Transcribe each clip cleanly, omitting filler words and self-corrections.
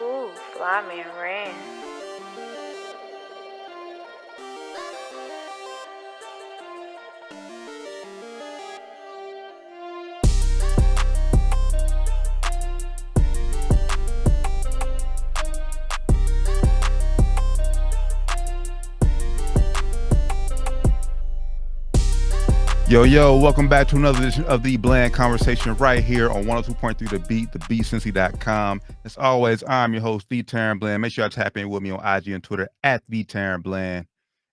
Ooh, fly me rain. Yo, welcome back to another edition of the Bland Conversation right here on 102.3 The Beat, thebeatcincy.com. As always, I'm your host, The Taryn Bland. Make sure y'all tap in with me on IG and Twitter at The Taryn Bland.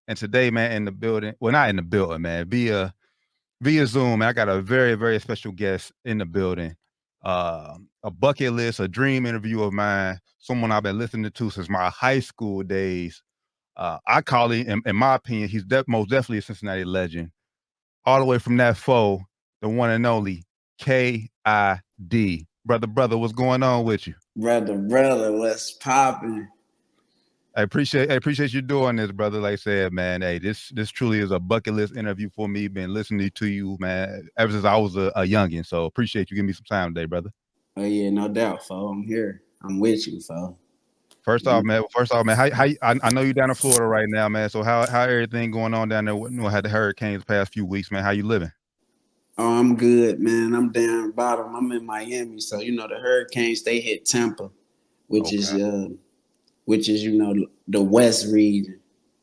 And today, man, in the building, well, not in the building, man, via Zoom, man, I got a very, very special guest in the building. A bucket list, a dream interview of mine, someone I've been listening to since my high school days. I call him, in my opinion, he's most definitely a Cincinnati legend. All the way from that foe, the one and only K.I.D. Brother, what's going on with you? Brother, what's popping? I appreciate you doing this, brother. Like I said, man, hey, this truly is a bucket list interview for me. Been listening to you, man, ever since I was a youngin'. So appreciate you giving me some time today, brother. Oh yeah, no doubt, fo. I'm here. I'm with you, fo. First off, man, how I know you down in Florida right now, man. So how everything going on down there? Had the hurricanes the past few weeks, man. How you living? Oh, I'm good, man. I'm down bottom. I'm in Miami, so the hurricanes they hit Tampa, which is the west region.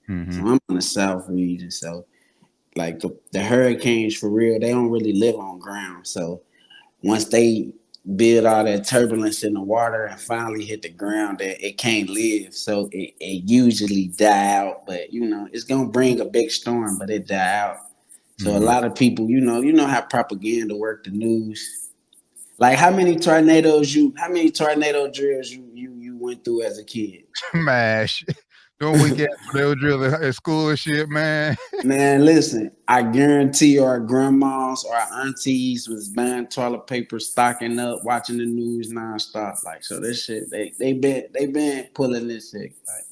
So I'm in the south region. So like the hurricanes for real, they don't really live on ground. So once they build all that turbulence in the water and finally hit the ground, that it can't live. So it usually die out, but it's gonna bring a big storm, but it die out. So a lot of people, you know how propaganda work, the news. Like how many tornado drills you went through as a kid? Mash. Don't weekend tornado drill at school and shit, man. Man, listen, I guarantee our grandmas or our aunties was buying toilet paper, stocking up, watching the news nonstop. Like, so this shit, they been pulling this shit. Like,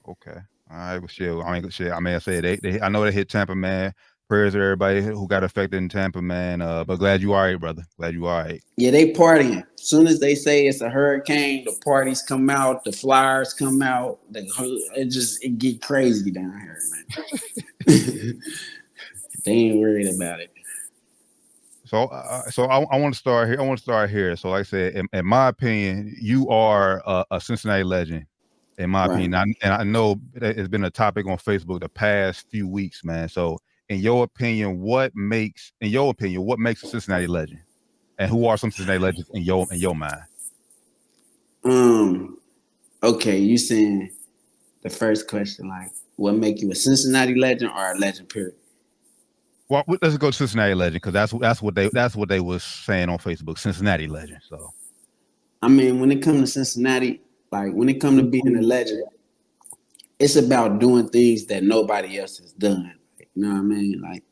Okay. All right. Well, shit. I mean, I said I know they hit Tampa, man. Prayers to everybody who got affected in Tampa, man. But glad you all right, brother. Glad you all right. yeah, they partying. As soon as they say it's a hurricane, the parties come out, the flyers come out. It get crazy down here, man. They ain't worried about it. So, I want to start here. So, like I said, in my opinion, you are a Cincinnati legend. In my opinion, and I know it's been a topic on Facebook the past few weeks, man. So, in your opinion, what makes a Cincinnati legend, and who are some Cincinnati legends in your mind? Okay, you saying the first question, like, what make you a Cincinnati legend or a legend? Period. Well, let's go to Cincinnati legend because that's what they was saying on Facebook, Cincinnati legend. So, I mean, when it comes to Cincinnati, like when it comes to being a legend, it's about doing things that nobody else has done. You know what I mean? Like,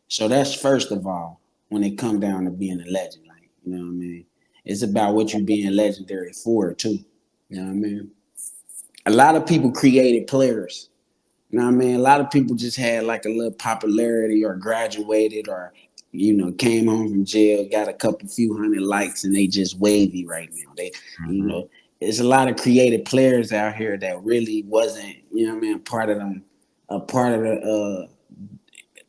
so that's first of all when it come down to being a legend. Like, you know what I mean? It's about what you being legendary for too. You know what I mean? A lot of people created players. You know what I mean? A lot of people just had like a little popularity or graduated or, came home from jail, got a few hundred likes, and they just wavy right now. There's a lot of creative players out here that really wasn't, a part of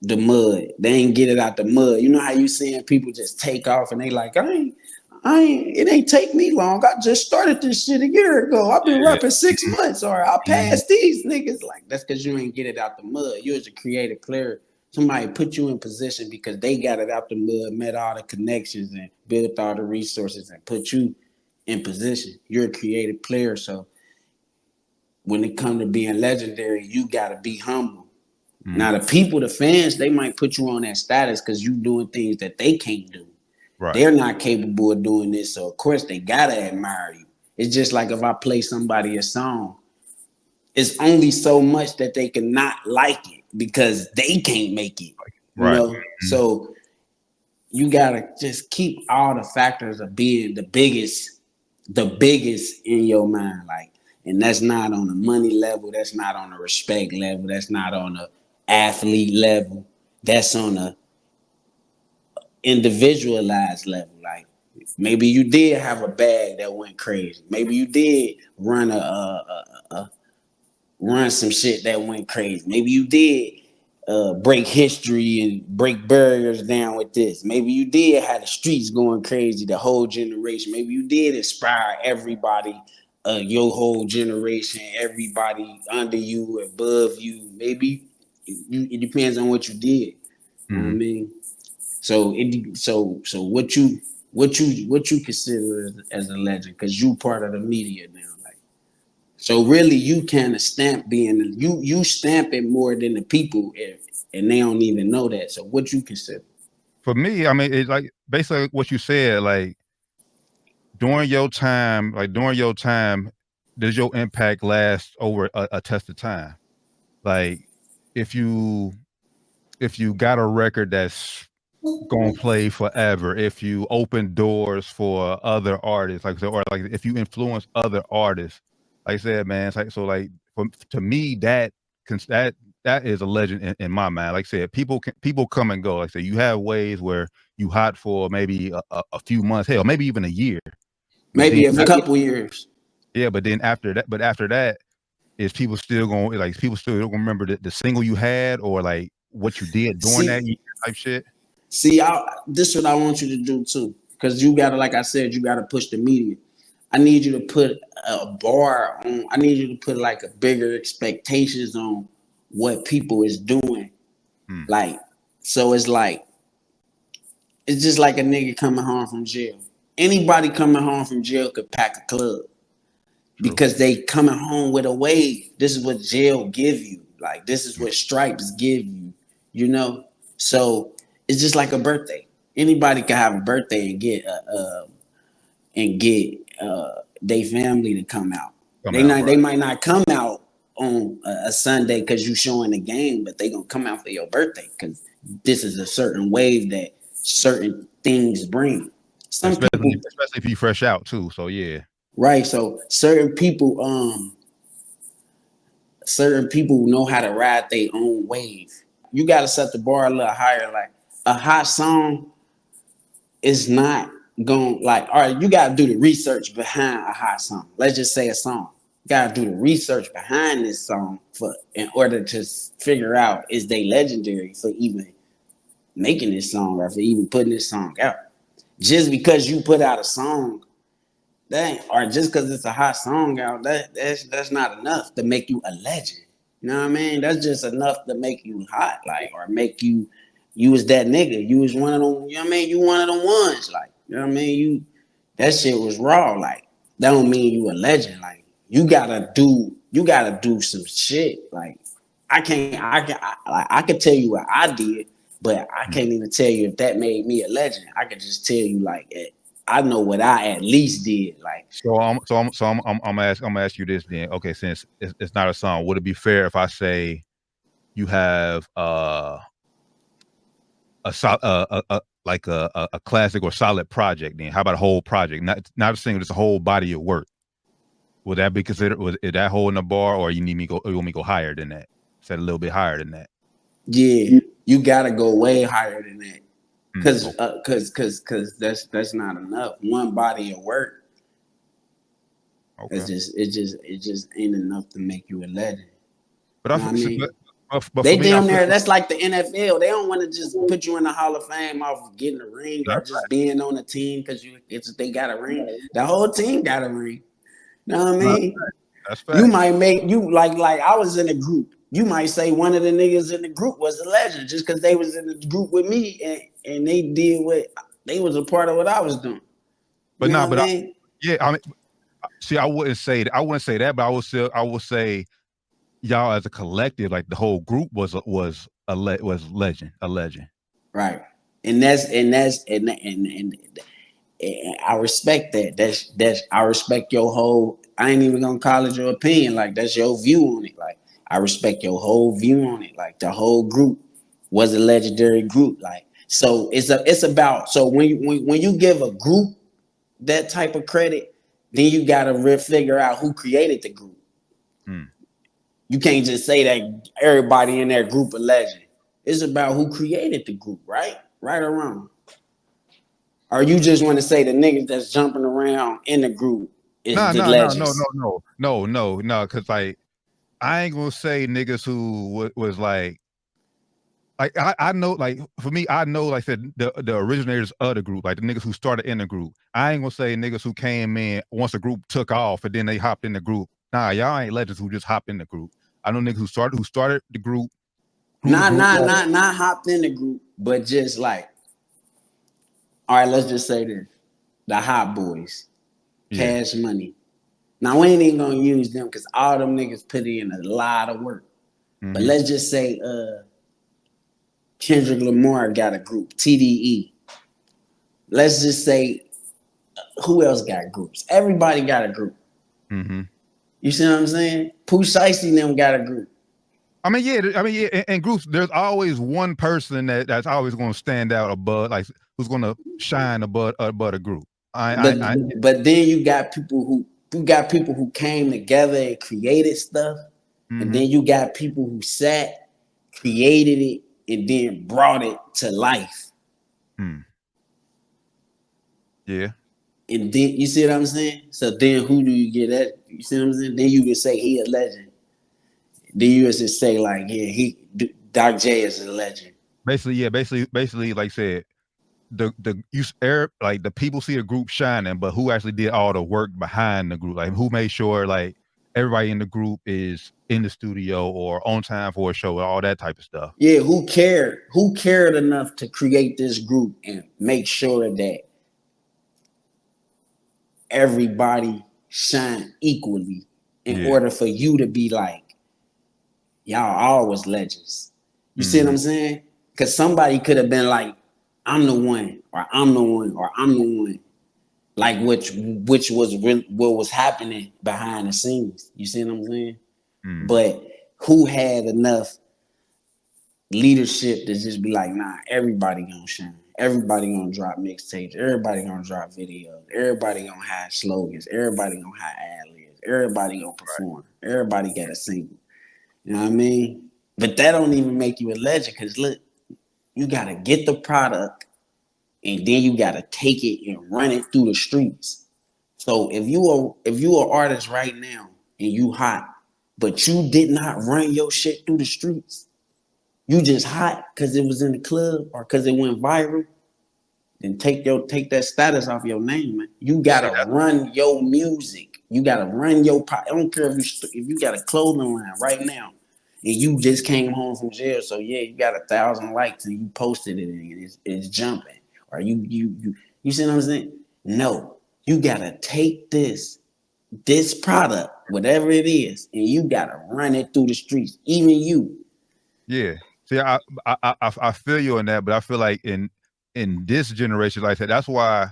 the mud. They ain't get it out the mud. You know how you seeing people just take off and they like, it ain't take me long. I just started this shit a year ago. I've been rapping 6 months, or I passed these niggas. Like, that's because you ain't get it out the mud. You as a creative player, somebody put you in position because they got it out the mud, met all the connections and built all the resources and put you in position. You're a creative player. So when it comes to being legendary, you gotta be humble. Now the people, the fans, they might put you on that status because you doing things that they can't do. Right. They're not capable of doing this, so of course they gotta admire you. It's just like if I play somebody a song, it's only so much that they can not like it because they can't make it. Right. You know? So you gotta just keep all the factors of being the biggest in your mind. Like, and that's not on the money level, that's not on the respect level, that's not on the athlete level, that's on a individualized level. Like, Maybe you did have a bag that went crazy. Maybe you did run run some shit that went crazy. Maybe you did break history and break barriers down with this. Maybe you did have the streets going crazy, the whole generation. Maybe you did inspire everybody, your whole generation, everybody under you, above you. Maybe it depends on what you did. You know what I mean? So what you consider as a legend? Because you part of the media now. Like, so really, you kind of stamp being you stamp it more than the people, and they don't even know that. So what you consider? For me, I mean, it's like basically what you said. Like during your time, does your impact last over a test of time? Like if you got a record that's gonna play forever, if you open doors for other artists, like or like if you influence other artists, like I said, man, it's like so like to me that is a legend in my mind. Like I said, people come and go. Like I said, you have ways where you hot for maybe a few months, hell, maybe even a year, but then Maybe a couple years. yeah, but then after that, is people still gonna remember the single you had or like what you did during that See, year type shit. this is what I want you to do too, because you gotta, like I said, you gotta push the media. I need you to put a bar on. I need you to put like a bigger expectations on what people is doing. Hmm, Like, so it's just like a nigga coming home from jail. Anybody coming home from jail could pack a club true. because they coming home with a wave. This is what jail give you. Like, this is what stripes give you. You know. So it's just like a birthday. Anybody can have a birthday and get their family to come out. Come out They right. might not come out on a Sunday because you showing the game, but they gonna come out for your birthday because this is a certain wave that certain things bring. Some people, Especially if you fresh out too. So yeah. right? So certain people know how to ride their own wave. You got to set the bar a little higher. Like a hot song is not going like, all right, you got to do the research behind a hot song. Let's just say a song. You got to do the research behind this song for in order to figure out is they legendary for even making this song or for even putting this song out. Just because you put out a song, or just because it's a hot song out, that's not enough to make you a legend. You know what I mean? That's just enough to make you hot, like, or make you was that nigga. You was one of them, you know what I mean? You one of them ones, like, you know what I mean? That shit was raw, like, that don't mean you a legend. Like, you gotta do some shit. Like, I could tell you what I did, but I Hmm. can't even tell you if that made me a legend. I could just tell you like I know what I at least did. Like, I'm gonna ask you this then. Okay, since it's not a song, would it be fair if I say you have like a classic or solid project? Then how about a whole project, not a single, just a whole body of work? Would that be considered? Is that holding the bar, or you need me go? Or you want me to go higher than that? Set a little bit higher than that. yeah, you gotta go way higher than that. Cause, Okay. that's not enough. One body of work, Okay. it just ain't enough to make you a legend. But You know what I mean? but for They me, I damn feel near, that's like the NFL. They don't want to just put you in the Hall of Fame off of getting a ring or that's just being on a team because they got a ring. The whole team got a ring. You know what I no, mean? that's You facts. might make you like I was in a group. You might say one of the niggas in the group was a legend just because they was in the group with me and they did what they was a part of what I was doing. You But know no, what I but mean? yeah, I mean, see, I wouldn't say that, but I would say y'all as a collective, like the whole group was a legend. Right. And I respect that. That's I respect your whole. I ain't even gonna call it your opinion. Like that's your view on it. Like I respect your whole view on it. Like the whole group was a legendary group. Like so, it's about so when you give a group that type of credit, then you gotta figure out who created the group. Hmm. You can't just say that everybody in that group a legend. It's about who created the group, right? Right or wrong. Or you just want to say the niggas that's jumping around in the group is No, the no, no, no, legends? no, no, no, no, no. Because like I ain't gonna say niggas who was like I know, like for me, I know, like I said, the originators of the group, like the niggas who started in the group. I ain't gonna say niggas who came in once the group took off and then they hopped in the group. Nah, y'all ain't legends who just hopped in the group. I know niggas who started the group, grew the Not group not up. not not hopped in the group, but just like, all right, let's just say this: the Hot Boys, Yeah. Cash Money. Now we ain't even gonna use them because all them niggas put in a lot of work. But Mm-hmm. let's just say Kendrick Lamar got a group, TDE. Let's just say who else got groups? Everybody got a group. Mm-hmm. You see what I'm saying? Pooh Shiesty and them got a group. I mean, yeah. In groups, there's always one person that's always going to stand out above, like who's going to shine above a group. But I but then you got people who came together and created stuff, and mm-hmm. then you got people who sat, created it, and then brought it to life. Mm. Yeah. And then you see what I'm saying? So then who do you get at? You see what I'm saying? Then you can say he a legend. Then you just say like, yeah, Doc J is a legend. Basically, yeah. Basically, like I said, like the people see the group shining, but who actually did all the work behind the group? Like who made sure like everybody in the group is in the studio or on time for a show, all that type of stuff. Yeah, who cared? Who cared enough to create this group and make sure that everybody shine equally in Yeah. order for you to be like, y'all always legends. You see what Mm-hmm. I'm saying? Because somebody could have been like, I'm the one, or I'm the one, or I'm the one. Like which was what was happening behind the scenes. You see what I'm saying? Mm-hmm. But who had enough leadership to just be like, nah, everybody gonna shine. Everybody gonna drop mixtapes. Everybody gonna drop videos. Everybody gonna have slogans. Everybody gonna have ad libs. Everybody gonna perform. Everybody got a single. You know what I mean? But that don't even make you a legend because look, you gotta get the product and then you gotta take it and run it through the streets. So if you are artist right now and you hot, but you did not run your shit through the streets, you just hot because it was in the club or because it went viral, then take that status off your name, man. You See gotta that? run your music. You gotta run your. I don't care if you got a clothing line right now, and you just came home from jail. So yeah, you got 1,000 likes and you posted it and it's jumping. Or you see what I'm saying? No, you gotta take this product, whatever it is, and you gotta run it through the streets. Even you. Yeah. See, I feel you on that, but I feel like in this generation, like I said, that's why.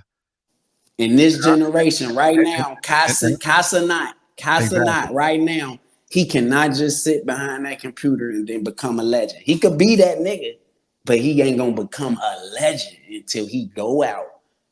In this generation right And, now, Casa exactly. not right now, he cannot just sit behind that computer and then become a legend. He could be that nigga, but he ain't gonna become a legend until he go out,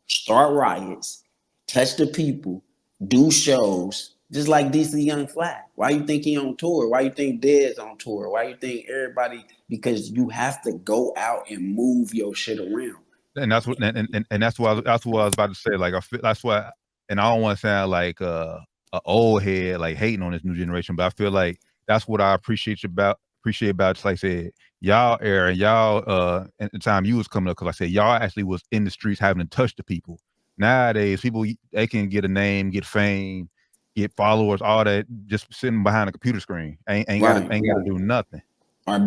start riots, touch the people, do shows, just like DC Young Fly. Why you think he on tour? Why you think Dez on tour? Why you think everybody? Because you have to go out and move your shit around. And that's what and that's what I was about to say. Like I feel that's why, and I don't want to sound like a old head like hating on this new generation, but I feel like that's what I appreciate about just like I said, y'all era and y'all at the time you was coming up, because like I said, y'all actually was in the streets having to touch the people. Nowadays, people they can get a name, get fame, get followers, all that just sitting behind a computer screen. Right. Ain't gotta do nothing. Or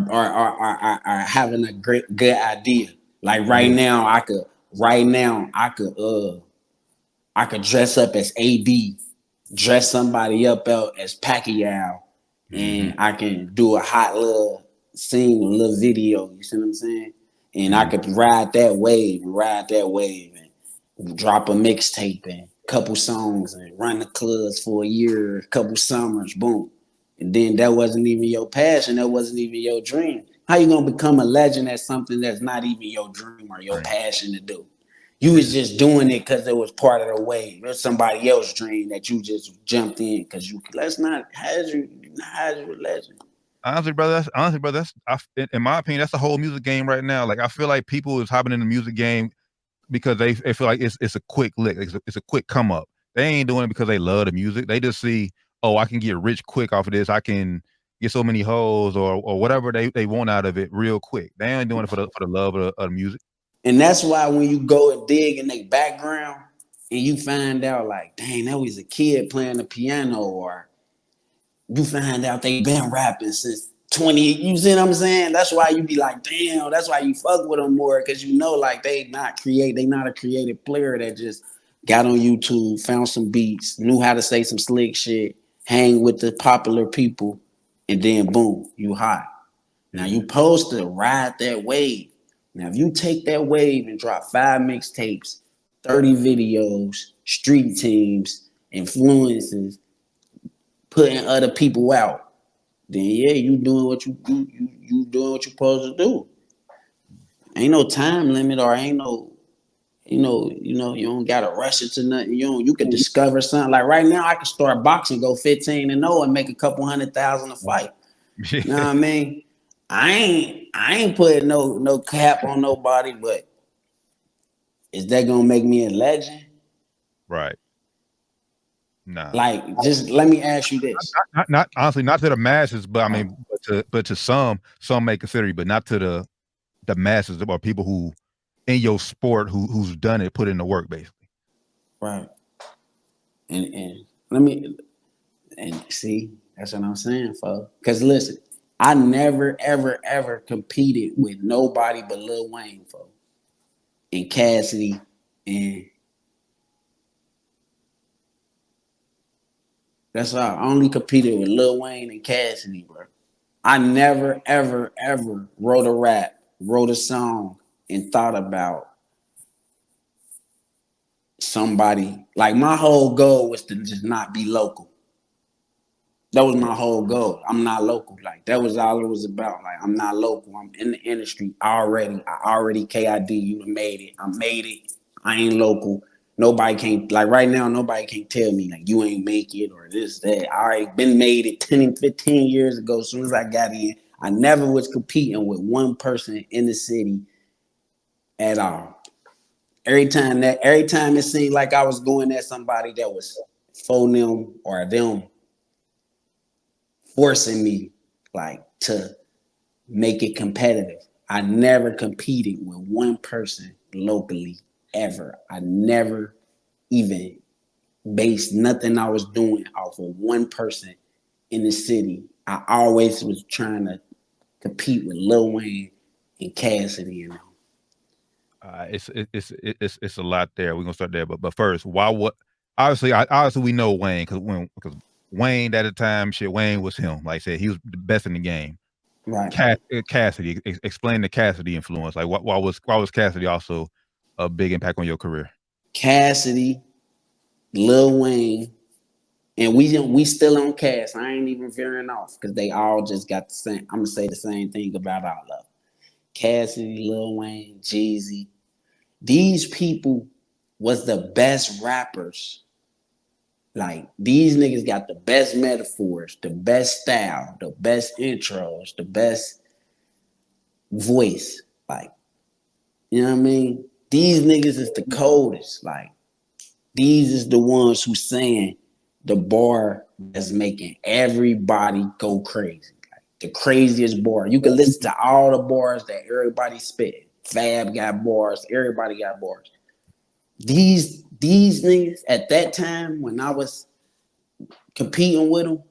having a great good idea. Like Yeah. I could dress up as AD, dress somebody up as Pacquiao, Mm-hmm. and I can do a hot little scene, a little video. You see what I'm saying? And I Mm-hmm. could ride that wave, and drop a mixtape and couple songs and run the clubs for a year, a couple summers, boom. And then that wasn't even your passion, that wasn't even your dream. How you gonna become a legend at something that's not even your dream or your Right. passion to do? You was Yeah. just doing it because it was part of the wave. It was somebody else's dream that you just jumped in because you. Let's not hide you a legend. Honestly, brother, in my opinion, that's the whole music game right now. Like I feel like people is hopping in the music game because they feel like it's a quick lick, it's a quick come up. They ain't doing it because they love the music. They just see, oh, I can get rich quick off of this. I can get so many hoes or whatever they want out of it real quick. They ain't doing it for the love of the music. And that's why when you go and dig in their background and you find out like, dang, that was a kid playing the piano, or you find out they been rapping since 20. You see what I'm saying? That's why you be like, damn, that's why you fuck with them more, because you know like they not a creative player that just got on YouTube, found some beats, knew how to say some slick shit, hang with the popular people, and then boom, you hot. Now you supposed to ride that wave. Now if you take that wave and drop 5 mixtapes, 30 videos, street teams, influences, putting other people out, then yeah, you doing what you do. You doing what you supposed to do. Ain't no time limit, or ain't no, you don't gotta rush it to nothing. You could discover something. Like right now, I could start boxing, go 15-0, and make a couple $100,000 a fight. You know what I mean? I ain't putting no cap on nobody, but is that gonna make me a legend? Right. Nah. Like, just let me ask you this. Not honestly, not to the masses, but I Right. mean, but to some may consider you, but not to the masses or people who in your sport who's done it, put in the work basically. Right. And let me and see, that's what I'm saying, folks. Because listen, I never, ever, ever competed with nobody but Lil Wayne, folks, and Cassidy, and that's all. I only competed with Lil Wayne and Cassidy, bro. I never, ever, ever wrote a rap, wrote a song, and thought about somebody. Like my whole goal was to just not be local. That was my whole goal. I'm not local. Like that was all it was about. Like I'm not local. I'm in the industry already. I already K.I.D. You done made it. I made it. I ain't local. Nobody can't, like right now, nobody can tell me like you ain't make it or this, that. I already been made it 10, 15 years ago. As soon as I got in, I never was competing with one person in the city at all. Every time it seemed like I was going at somebody that was for them or them forcing me like to make it competitive. I never competed with one person locally ever. I never even based nothing I was doing off of one person in the city. I always was trying to compete with Lil Wayne and Cassidy, you know. It's a lot there. We're gonna start there, but first, why what? Obviously we know Wayne because Wayne at the time, shit, Wayne was him. Like I said, he was the best in the game. Right. Cassidy, explain the Cassidy influence. Like, why was Cassidy also a big impact on your career? Cassidy, Lil Wayne, and we still on Cass. I ain't even veering off because they all just got the same. I'm gonna say the same thing about all of them. Cassidy, Lil Wayne, Jeezy. These people was the best rappers. Like these niggas got the best metaphors, the best style, the best intros, the best voice. Like, you know what I mean? These niggas is the coldest. Like, these is the ones who saying the bar that's making everybody go crazy. Like, the craziest bar. You can listen to all the bars that everybody spit. Fab got bars, everybody got bars. These niggas at that time when I was competing with them,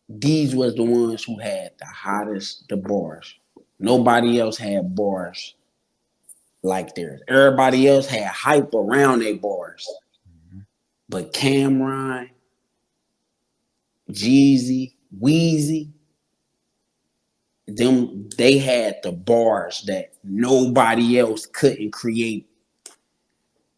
these was the ones who had the hottest the bars. Nobody else had bars like theirs. Everybody else had hype around their bars. But Cameron, Jeezy, Weezy, them they had the bars that nobody else couldn't create.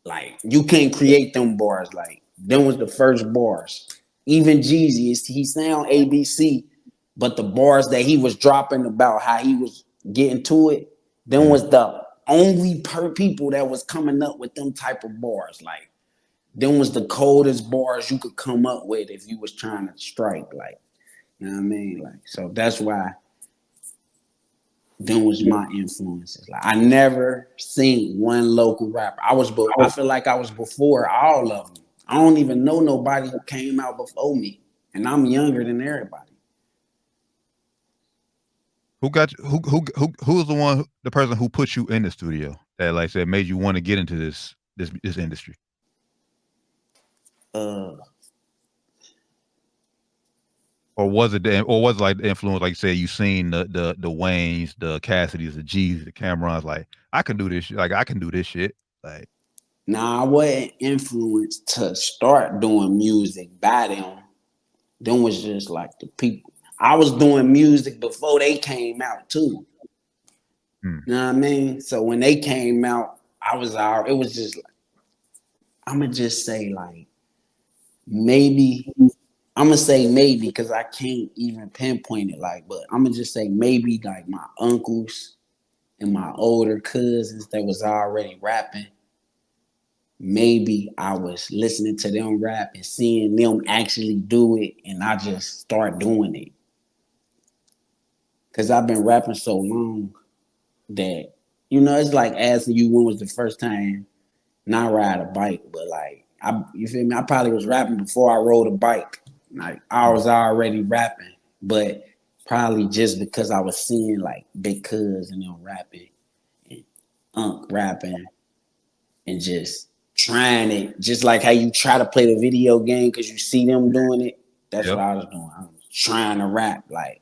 Like you can't create them bars. Like them was the first bars. Even Jeezy, he sound ABC, but the bars that he was dropping about how he was getting to it, them was the only people that was coming up with them type of bars. Like them was the coldest bars you could come up with if you was trying to strike. Like, you know what I mean? Like, so that's why Them was my influences. Like I never seen one local rapper. I feel like I was before all of them. I don't even know nobody who came out before me, and I'm younger than everybody. Who got you, who was the one the person who put you in the studio that like said made you want to get into this industry? Uh, Or was it like the influence, like you said, you seen the Waynes, the Cassidys, the G's, the Camerons, like I can do this shit, like I can do this shit. Like Nah, I wasn't influenced to start doing music by them. Them was just like the people. I was doing music before they came out too. hmm, You know what I mean? So when they came out, I was out. It was just like, I'ma just say like maybe I'm gonna say maybe because I can't even pinpoint it like, but I'm gonna just say maybe like my uncles and my older cousins that was already rapping. Maybe I was listening to them rap and seeing them actually do it, and I just start doing it. Cause I've been rapping so long that it's like asking you when was the first time not ride a bike, but like you feel me? I probably was rapping before I rode a bike. Like I hmm, was already rapping, but probably just because I was seeing like Big Cuz and them rapping and Unc rapping and just trying it, just like how you try to play the video game because you see them doing it. That's what yep, I was doing. I was trying to rap. Like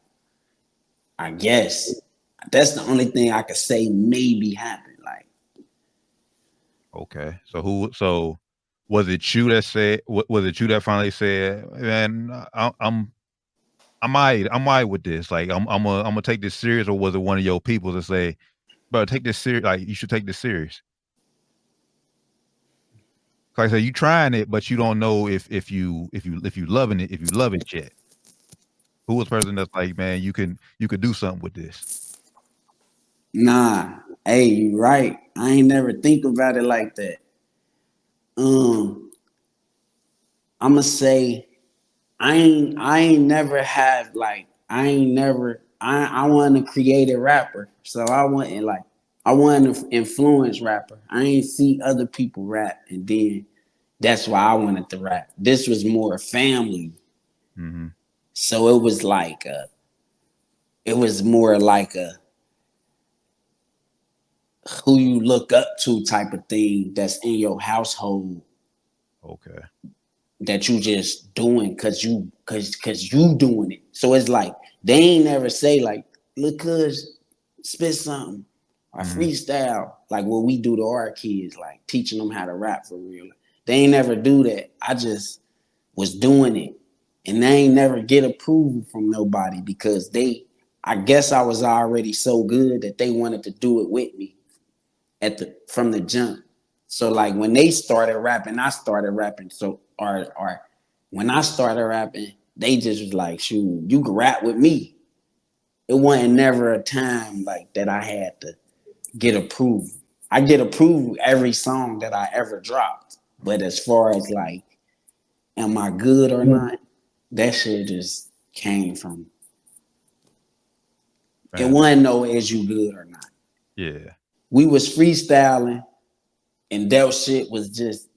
I guess that's the only thing I could say maybe happened. Like okay. So was it you that said was it you that finally said, man, I'm I with this. Like I'm gonna take this serious, or was it one of your people to say, bro, take this serious, like you should take this serious? Like I said, you trying it, but you don't know if you loving it, if you love it yet. Who was the person that's like, man, you could do something with this? nah, hey, you right. I ain't never think about it like that. Um, I'ma say I ain't never had like I wasn't a creative rapper. So I wasn't an influence rapper. I ain't see other people rap and then that's why I wanted to rap. This was more family. Mhm. So it was more like a who you look up to type of thing that's in your household Okay. that you just doing cause you doing it. So it's like they ain't never say like, look cuz spit something or Mhm. freestyle like what we do to our kids, like teaching them how to rap for real. They ain't never do that. I just was doing it. And they ain't never get approval from nobody because I guess I was already so good that they wanted to do it with me from the jump. So like when they started rapping, I started rapping. So or when I started rapping, they just was like, shoot, you can rap with me. It wasn't never a time like that I had to get approval. I get approval every song that I ever dropped. But as far as like, am I good or not? That shit just came from it Man, wasn't no is you good or not. yeah. We was freestyling and that shit was just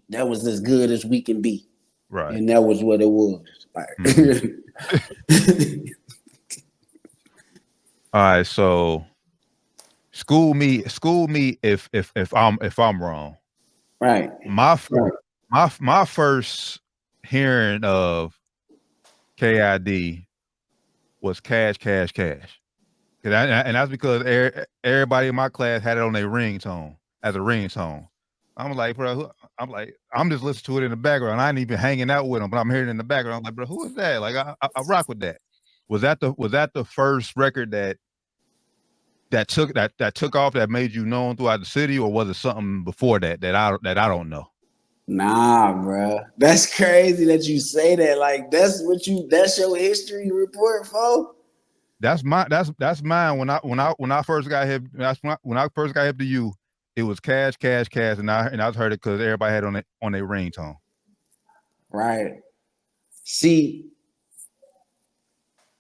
that was as good as we can be. Right. And that was what it was. Mhm. Like All right, so school me if I'm wrong. right. My f my first hearing of K.I.D. was Cash, Cash, Cash. 'Cause and that's because everybody in my class had it on their ringtone as a ringtone. I'm like, bro, I'm like, I'm just listening to it in the background. I ain't even hanging out with them, but I'm hearing it in the background. I'm like, bro, who is that? Like, I rock with that. Was that the first record that took off that made you known throughout the city, or was it something before that that I don't know? Nah, bro. That's crazy that you say that. Like that's your history report, folks. That's mine. When I first got hip, that's when I first got hip to you. It was Cash, Cash, Cash, and I heard it because everybody had on their ringtone. Right. See,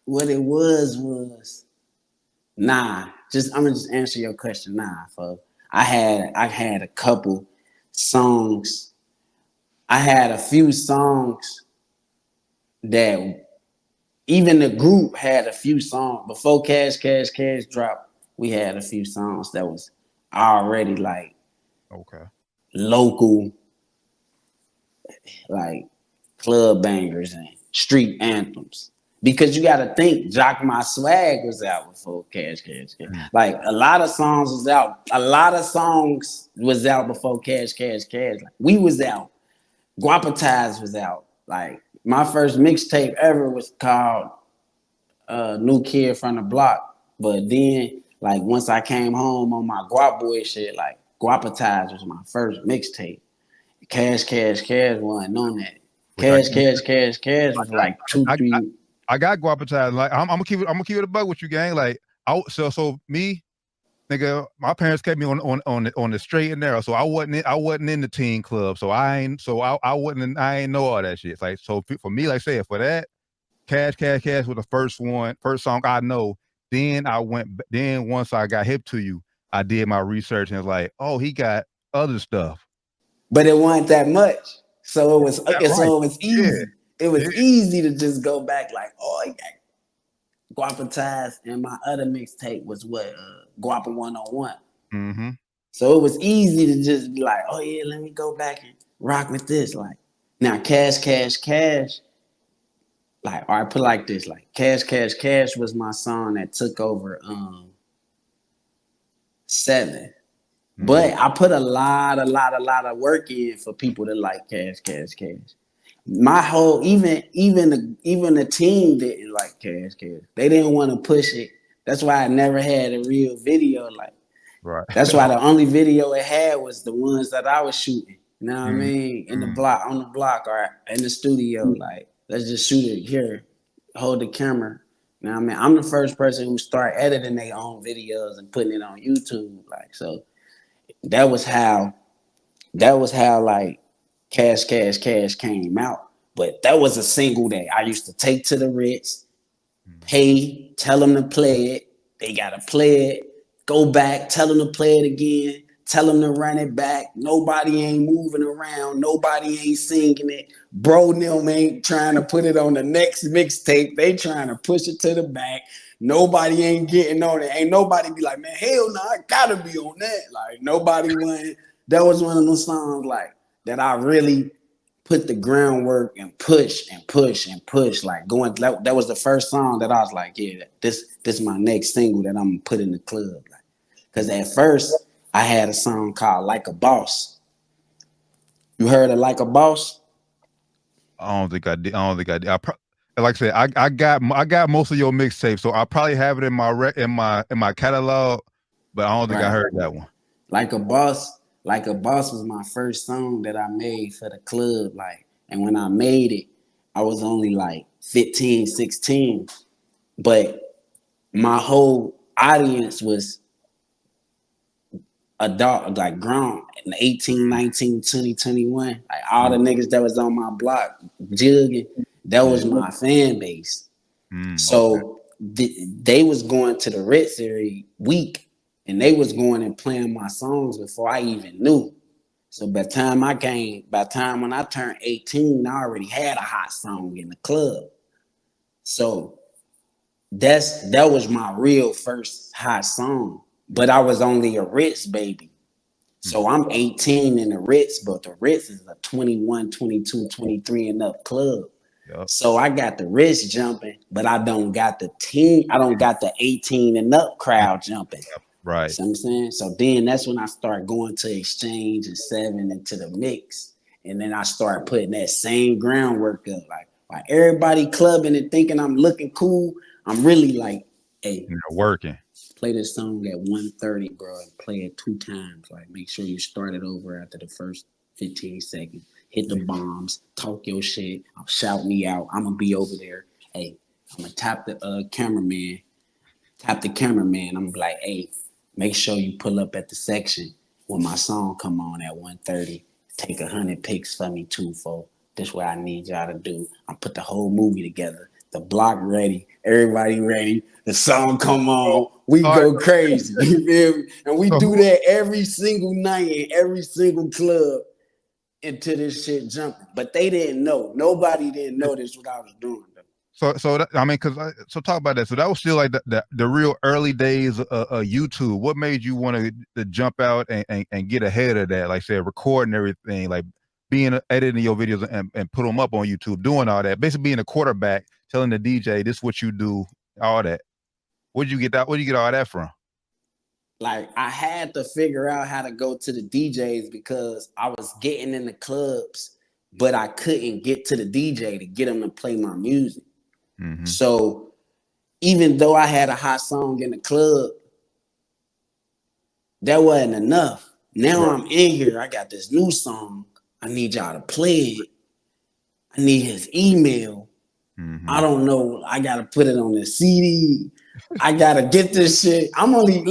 what it was Nah, I'm gonna just answer your question. Nah, folks. I had a couple songs. I had a few songs that even the group had a few songs before Cash dropped. We had a few songs that was already like Okay. local, like club bangers and street anthems. Because you got to think, Jock My Swag was out before Cash. Mm. Like a lot of songs was out. A lot of songs was out before Cash. Like, we was out. Guapatize was out. Like my first mixtape ever was called New Kid from the Block. But then, like once I came home on my Gwopp Boyz shit, like Guapatize was my first mixtape. Cash wasn't on that. Which I Cash was like two, I I, three. I got guapatized. Like I'm gonna keep it a bug with you, gang. Like so me, nigga, my parents kept me on the straight and narrow. So I wasn't in the teen club. So I wasn't I ain't know all that shit. It's like so for me, like I said, for that, Cash was the first song I know. Then once I got hip to you, I did my research and it's like, oh, he got other stuff. But it wasn't that much. So it was Right. Yeah. easy. It Yeah. was easy to just go back like, oh, I got Guapatize, and my other mixtape was what Guapa 101. Mm-hmm. So it was easy to just be like, oh yeah, let me go back and rock with this. Like now, Cash. Like, all right, put it like this: like Cash was my song that took over 7. Mm-hmm. But I put a lot of work in for people to like Cash. My whole even the team didn't like Cash. They didn't want to push it. That's why I never had a real video. Like Right. that's why the only video it had was the ones that I was shooting. You know what I Mm-hmm. mean? In the block, on the block, or in the studio. Like let's just shoot it here. Hold the camera. You know what I mean? I'm the first person who start editing their own videos and putting it on YouTube. Like so, that was how like Cash came out. But that was a single that I used to take to the Ritz, pay, tell them to play it. They gotta play it. Go back, tell them to play it again. Tell them to run it back. Nobody ain't moving around. Nobody ain't singing it. Bro, them ain't trying to put it on the next mixtape. They trying to push it to the back. Nobody ain't getting on it. Ain't nobody be like, man, hell no, I gotta be on that. Like nobody went. That was one of those songs like that I really put the groundwork and push. Like going that was the first song that I was like, yeah, this is my next single that I'm gonna put in the club. Like, cause at first I had a song called Like a Boss. You heard of Like a Boss? I don't think I did. Like I said, I got most of your mixtapes, so I probably have it in my catalog, but I don't think I Right. heard that one. Like a Boss was my first song that I made for the club. Like, and when I made it, I was only like 15, 16. But my whole audience was adult, like grown, 18, 19, 20, 21. Like all the Mm, niggas that was on my block jugging, that yeah. was my fan base. Okay. So they was going to the Ritz every week, and they was going and playing my songs before I even knew. So by the time when I turned 18, I already had a hot song in the club. So that was my real first hot song. But I was only a Ritz baby. Mm, So I'm 18 in the Ritz, but the Ritz is a 21, 22, oh, 23 and up club. yep. So I got the Ritz jumping, but I don't got the 18 and up crowd jumping. Yep. Right. See what I'm saying? So then that's when I start going to Exchange and 7 into the mix. And then I start putting that same groundwork up. Like everybody clubbing and thinking I'm looking cool. I'm really like, hey, Working. play this song at 1:30, bro, and play it 2 times. Like, make sure you start it over after the first 15 seconds. Hit the bombs, talk your shit, shout me out. I'm gonna be over there. Hey, I'm gonna tap the cameraman. I'm like, hey, make sure you pull up at the section when my song come on at 1:30. Take 100 pics for me too, folks. This is what I need y'all to do. I put the whole movie together. the block ready, everybody ready, the song come on, we go crazy. You feel me? And we do that every single night in every single club until this shit jumping. But they didn't know. Nobody didn't know this what I was doing. So that, I mean, so talk about that. So that was still like the real early days of YouTube. What made you want to jump out and get ahead of that? Like say recording everything, like being editing your videos and put them up on YouTube, doing all that. Basically being a quarterback, telling the DJ this is what you do, all that. Where'd you get that? Where'd you get all that from? Like I had to figure out how to go to the DJs because I was getting in the clubs, but I couldn't get to the DJ to get them to play my music. Mm-hmm. So even though I had a hot song in the club, that wasn't enough. Now I'm in here. I got this new song. I need y'all to play it. I need his email. Mm-hmm. I don't know. I got to put it on the CD. I got to get this shit. I'm only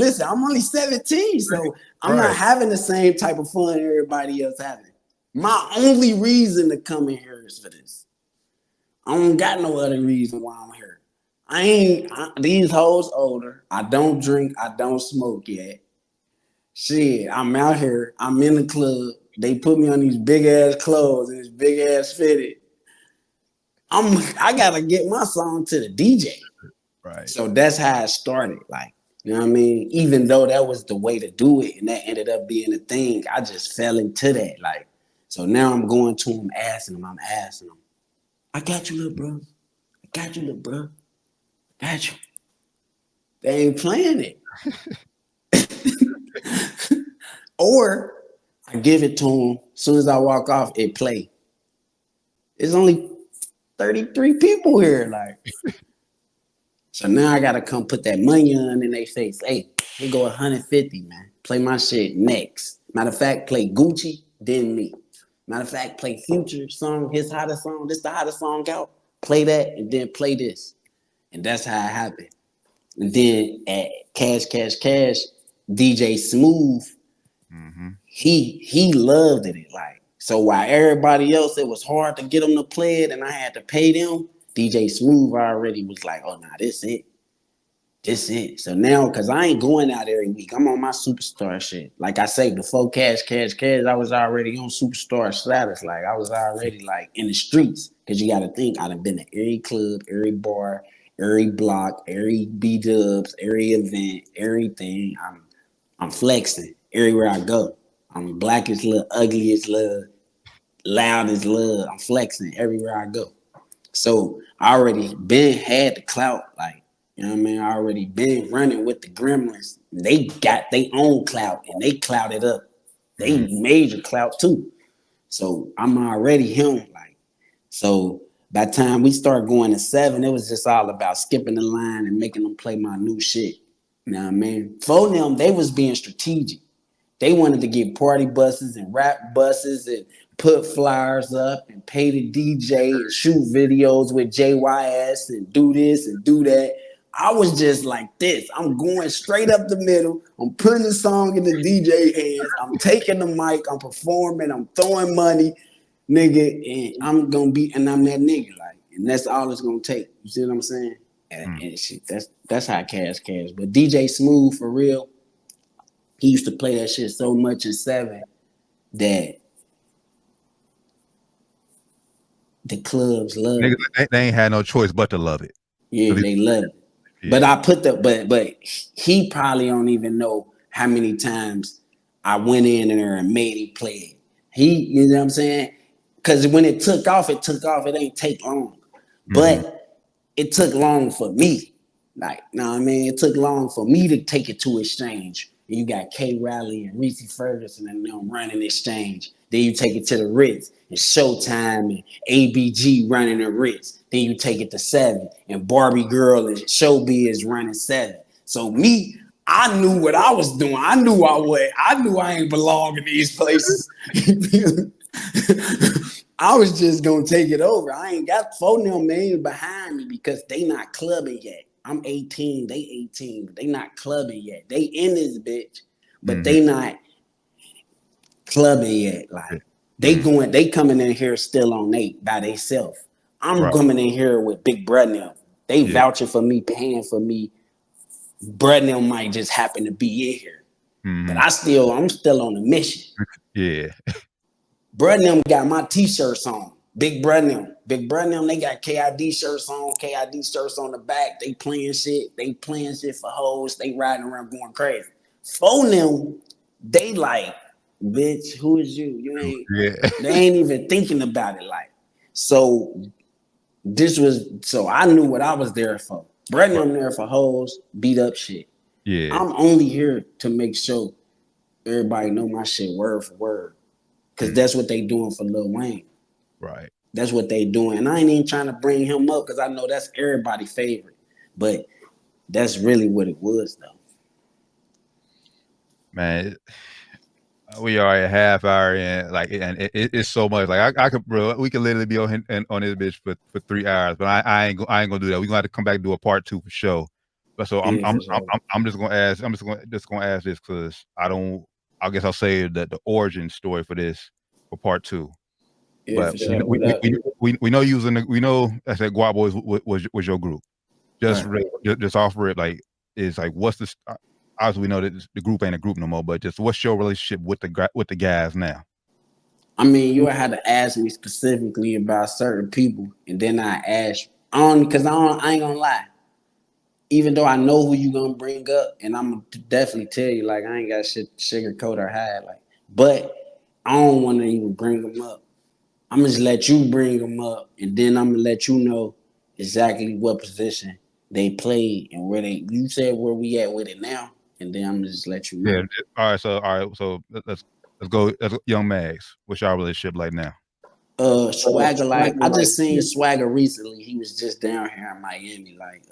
17, so I'm not having the same type of fun everybody else having. My only reason to come in here is for this. I don't got no other reason why I'm here. These hoes older. I don't drink. I don't smoke yet. Shit, I'm out here. I'm in the club. They put me on these big ass clothes and this big ass fitted. I gotta get my song to the DJ. Right. So that's how it started. Like, you know what I mean? Even though that was the way to do it and that ended up being a thing, I just fell into that. Like, so now I'm going to him, asking him, I got you, little bro. I got you, little bro. I got you. They ain't playing it. Or I give it to him. As soon as I walk off, it play. It's only 33 people here. Like, so now I gotta come put that money on in their face. Hey, here go 150, man. Play my shit next. Matter of fact, play Gucci, then me. Matter of fact, play Future song, his hottest song. This the hottest song out. Play that and then play this. And that's how it happened. And then at Cash, DJ Smooth, mm-hmm. he loved it. Like, so while everybody else, it was hard to get them to play it and I had to pay them, DJ Smooth already was like, oh, nah, this it. This it. So now, because I ain't going out every week, I'm on my superstar shit. Like I say, before Cash, I was already on superstar status. Like, I was already, like, in the streets. Because you got to think, I done been to every club, every bar, every block, every B-dubs, every event, everything. I'm flexing everywhere I go. I'm black as love, ugly as love, loud as love. I'm flexing everywhere I go. So I already had the clout, like, you know what I mean? I already been running with the Gremlins. They got their own clout and they clouted up. They major clout too. So I'm already him. Like, so by the time we start going to 7, it was just all about skipping the line and making them play my new shit. You know what I mean? For them, they was being strategic. They wanted to get party buses and rap buses and put flyers up and pay the DJ and shoot videos with JYS and do this and do that. I was just like this. I'm going straight up the middle. I'm putting the song in the DJ hands. I'm taking the mic. I'm performing. I'm throwing money, nigga, and I'm gonna be. And I'm that nigga, like, and that's all it's gonna take. You see what I'm saying? And shit, that's how Cash. But DJ Smooth, for real, he used to play that shit so much in 7 that the clubs love it. They ain't had no choice but to love it. Yeah, they love it. Yeah. But he probably don't even know how many times I went in there and made him play it. You know what I'm saying? Because when it took off. It ain't take long. But it took long for me. Like, you know what I mean? It took long for me to take it to Exchange. And you got K. Riley and Reese Ferguson and them running Exchange. Then you take it to the Ritz and Showtime and ABG running the Ritz. Then you take it to 7 and Barbie Girl and Showbiz running 7. So me, I knew what I was doing. I knew I ain't belong in these places. I was just gonna take it over. I ain't got 4 million behind me because they not clubbing yet. I'm 18, they 18, but they not clubbing yet. They in this bitch, but they not clubbing yet. Like they coming in here still on 8 by themselves. I'm Right. coming in here with Big Brother now. They Yeah. vouching for me, paying for me. Brother now might just happen to be in here. But Mm-hmm. I'm still on a mission. Yeah. Brother them got my t-shirts on. Big brother them, they got K.I.D shirts on, K.I.D shirts on the back. They playing shit. They playing shit for hoes. They riding around going crazy. Phone them, they like, bitch, who is you? You ain't, Yeah. they ain't even thinking about it like. So so I knew what I was there for. Brother them there for hoes, beat up shit. Yeah. I'm only here to make sure everybody know my shit word for word. Cause Mm. that's what they doing for Lil Wayne. Right. That's what they doing. And I ain't even trying to bring him up because I know that's everybody's favorite. But that's really what it was though. Man, we are a half hour in, like, and it's so much. Like, I could, bro, we could literally be on this bitch for 3 hours, but I ain't gonna do that. We are gonna have to come back and do a part 2 for sure. But so Yeah, for sure. I'm just gonna ask. Just gonna ask this because I don't. I guess I'll say the origin story for this for part 2. Yeah, But for sure. What up? we know you was we know I said Gwopp Boyz was your group. Just Right. just offer it like is like what's this? Obviously, we know that the group ain't a group no more, but just what's your relationship with the guys now? I mean, you had to ask me specifically about certain people, and then I ask on because I ain't gonna lie. Even though I know who you gonna bring up, and I'm gonna definitely tell you, like I ain't got shit sugarcoat or hide, like, but I don't want to even bring them up. I'm gonna just let you bring them up, and then I'm gonna let you know exactly what position they played and where they. You said where we at with it now, and then I'm gonna just let you Yeah. know. All right. So let's go. Young Mags. What's your relationship like now? Swagger, like I just seen Swagger recently. He was just down here in Miami. Like,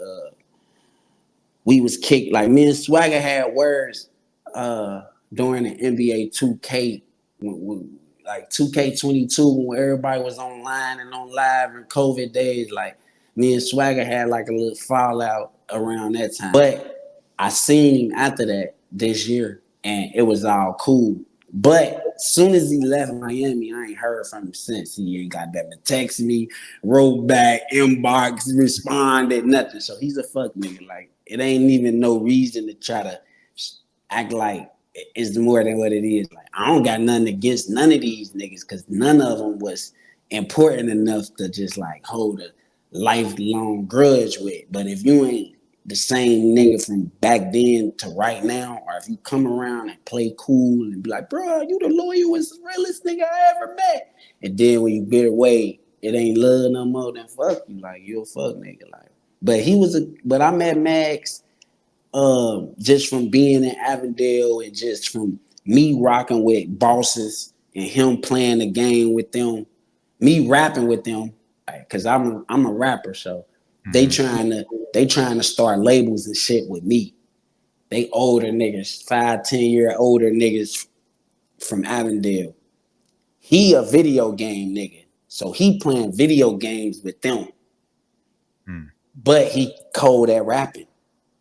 we was kicked. Like me and Swagger had words during the NBA 2K, like 2K22 when everybody was online and on live in COVID days. Like me and Swagger had like a little fallout around that time. But I seen him after that this year, and it was all cool. But soon as he left Miami, I ain't heard from him since. He ain't got that to text me, wrote back, inbox, responded, nothing. So he's a fuck nigga. Like it ain't even no reason to try to act like it's more than what it is. Like I don't got nothing against none of these niggas because none of them was important enough to just like hold a lifelong grudge with. But if you ain't the same nigga from back then to right now, or if you come around and play cool and be like, bro, you the loyalest, realest nigga I ever met, and then when you get away, it ain't love no more, then fuck you. Like you a fuck nigga. Like, but I met Max just from being in Avondale and just from me rocking with bosses and him playing the game with them, me rapping with them, because I'm a rapper, so they Mm-hmm. trying to they trying to start labels and shit with me. They older niggas, 5, 10 year older niggas from Avondale. He a video game nigga, so he playing video games with them, Mm-hmm. but he cold at rapping.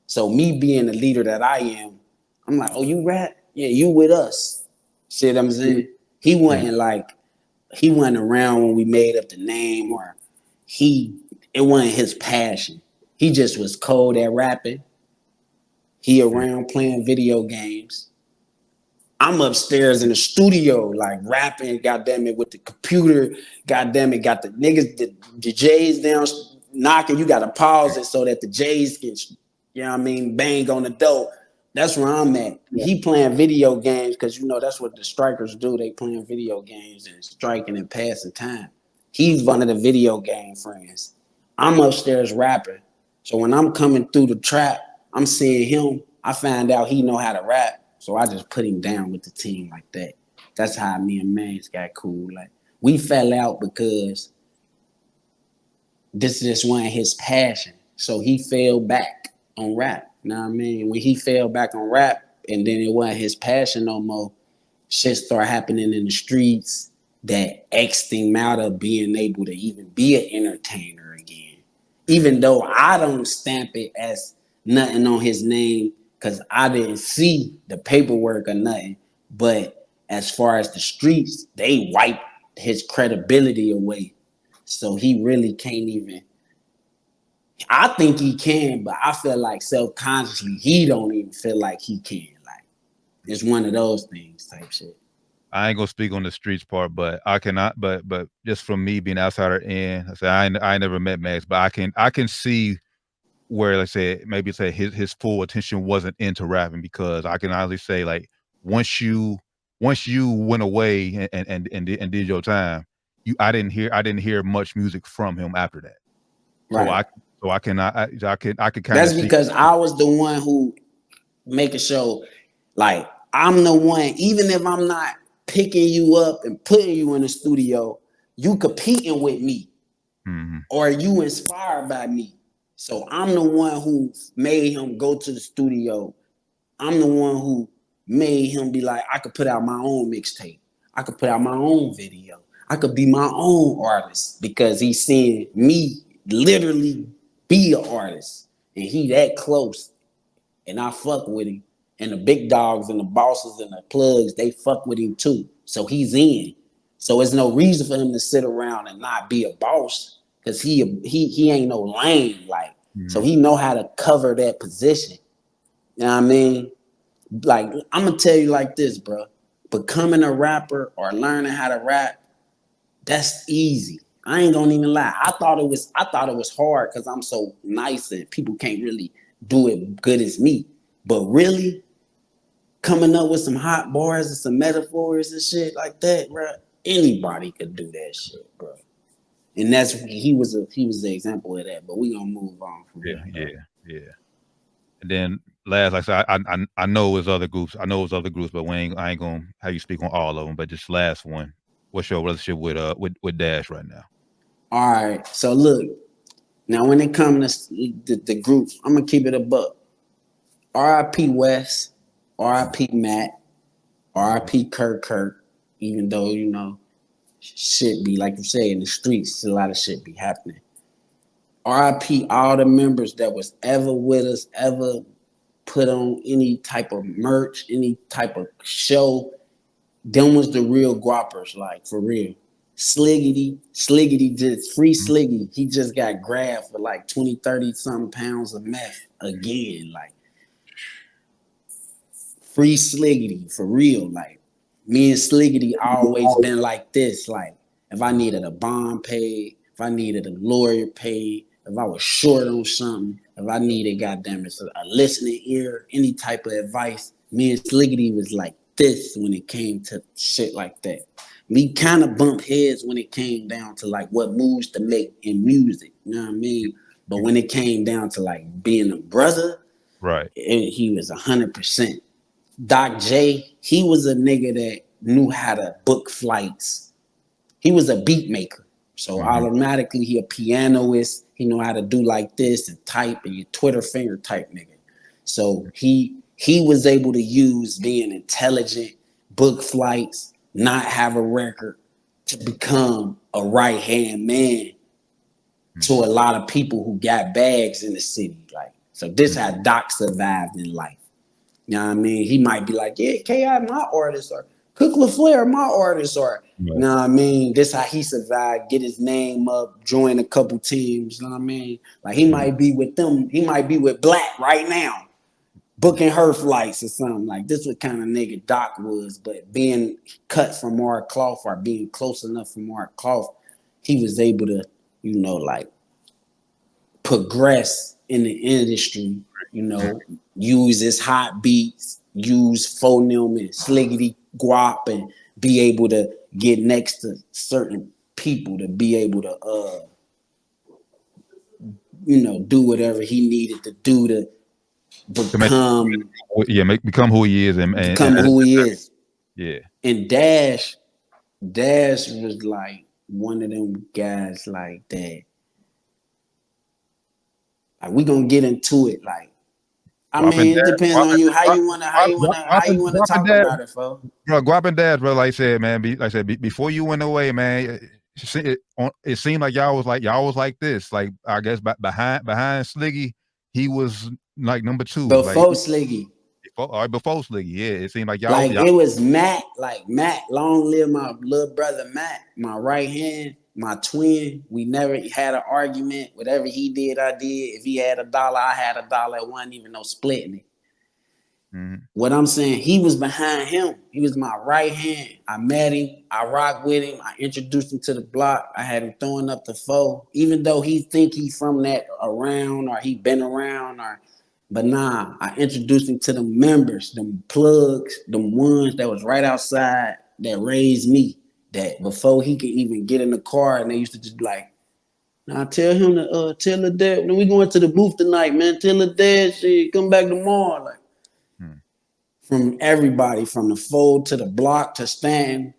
So me being the leader that I am, I'm like, oh, you rap? Yeah, you with us. See what I'm saying? He wasn't like he wasn't around when we made up the name or he it wasn't his passion. He just was cold at rapping. He around playing video games. I'm upstairs in the studio, like rapping, goddamn it, with the computer, goddamn it, got the niggas, the J's down knocking. You got to pause it so that the J's can, you know what I mean, bang on the door. That's where I'm at. He playing video games because you know that's what the strikers do. They playing video games and striking and passing time. He's one of the video game friends. I'm upstairs rapping. So when I'm coming through the trap, I'm seeing him. I find out he know how to rap. So I just put him down with the team like that. That's how me and Mans got cool. Like we fell out because this just wasn't his passion. So he fell back on rap. You know what I mean? When he fell back on rap and then it wasn't his passion no more, shit started happening in the streets that X'd him out of being able to even be an entertainer again. Even though I don't stamp it as nothing on his name because I didn't see the paperwork or nothing. But as far as the streets, they wiped his credibility away. So he really can't even. I think he can, but I feel like self-consciously he don't even feel like he can. Like it's one of those things type shit. I ain't gonna speak on the streets part, but I cannot. But just from me being outsider in, I say I never met Max, but I can see where, let's say, maybe say his full attention wasn't into rapping, because I can honestly say, like, once you went away and did your time, I didn't hear much music from him after that. So Right. I cannot I could kind of That's see. because I was the one who make a show. Like I'm the one, even if I'm not picking you up and putting you in the studio, you competing with me Mhm. or you inspired by me. So I'm the one who made him go to the studio. I'm the one who made him be like, I could put out my own mixtape. I could put out my own video. I could be my own artist because he's seeing me literally be an artist. And he that close. And I fuck with him. And the big dogs and the bosses and the plugs, they fuck with him too. So he's in. So there's no reason for him to sit around and not be a boss, because he ain't no lame. Like, so Mhm. he know how to cover that position. You know what I mean? Like, I'm gonna tell you like this, bro. Becoming a rapper or learning how to rap, that's easy. I ain't gonna even lie. I thought it was hard because I'm so nice and people can't really do it good as me. But really, coming up with some hot bars and some metaphors and shit like that, bro, anybody could do that shit, bro. And that's he was the example of that. But we gonna move on from Yeah, there, yeah, though. yeah. And then last, like I said, I know it's other groups. I know it's other groups, but I ain't gonna have you speak on all of them. But just last one, what's your relationship with Dash right now? All right. So look, now when it comes to the groups, I'm gonna keep it a buck. R.I.P. West, R.I.P. Matt, R.I.P. Kirk. Even though shit be like you say in the streets, a lot of shit be happening. RIP all the members that was ever with us, ever put on any type of merch, any type of show. Them was the real guappers, like for real. Sliggity just free Mhm. Sliggy. He just got grabbed for like 20, 30 something pounds of meth again. Like free Sliggity for real. Like me and Sliggity always been like this. Like if I needed a bond paid, if I needed a lawyer paid, if I was short on something, if I needed goddamn it, a listening ear, any type of advice, me and Sliggity was like this when it came to shit like that. We kind of bump heads when it came down to like what moves to make in music. You know what I mean? But when it came down to like being a brother, Right. he was 100%. Doc J, he was a nigga that knew how to book flights. He was a beat maker. So Hmm. automatically he a pianoist. He know how to do like this and type and your Twitter finger type nigga. So he was able to use being intelligent, book flights, not have a record to become a right hand man to a lot of people who got bags in the city. Like, so this how Doc survived in life. You know what I mean? He might be like, yeah, K.I. my artist, or Cook LaFleur my artist, or you Right. know what I mean? This how he survived, get his name up, join a couple teams, you know what I mean? Like he Mhm. might be with them, he might be with Black right now, booking her flights or something. Like this what kind of nigga Doc was, but being cut from our cloth or being close enough from our cloth, he was able to, like progress in the industry, use his hot beats, use phoneme and sliggity guap, and be able to get next to certain people to be able to do whatever he needed to do to To make, become yeah, become who he is, and become who he is. yeah. And Dash was like one of them guys like that. Like we gonna get into it. Like I Guap and mean, it Dash, depends on you how you wanna how you wanna how you wanna Guap and talk Dash, about it, fo. bro. Guap and Dash, bro. Like I said, man. Like I said, before you went away, man. It seemed like y'all was like this. Like I guess behind Sliggy, he was like number two. Like Before Sliggy, before Sliggy, yeah. It seemed like like y'all. it was Matt, like Matt, long live my little brother Matt, my right hand. my twin. We never had an argument. Whatever he did, I did. If he had $1, I had $1. It wasn't even no splitting it. Mm-hmm. What I'm saying, he was behind him. He was my right hand. I met him. I rocked with him. I introduced him to the block. I had him throwing up the foe. Even though he think he from that around or he been around but nah, I introduced him to the members, them plugs, them ones that was right outside that raised me. That before he could even get in the car, and they used to just be like, "Nah, tell him to tell the dad. We going to the booth tonight, man. Tell the dad shit. Come back tomorrow." Like, from everybody, from the fold to the block to Stanton,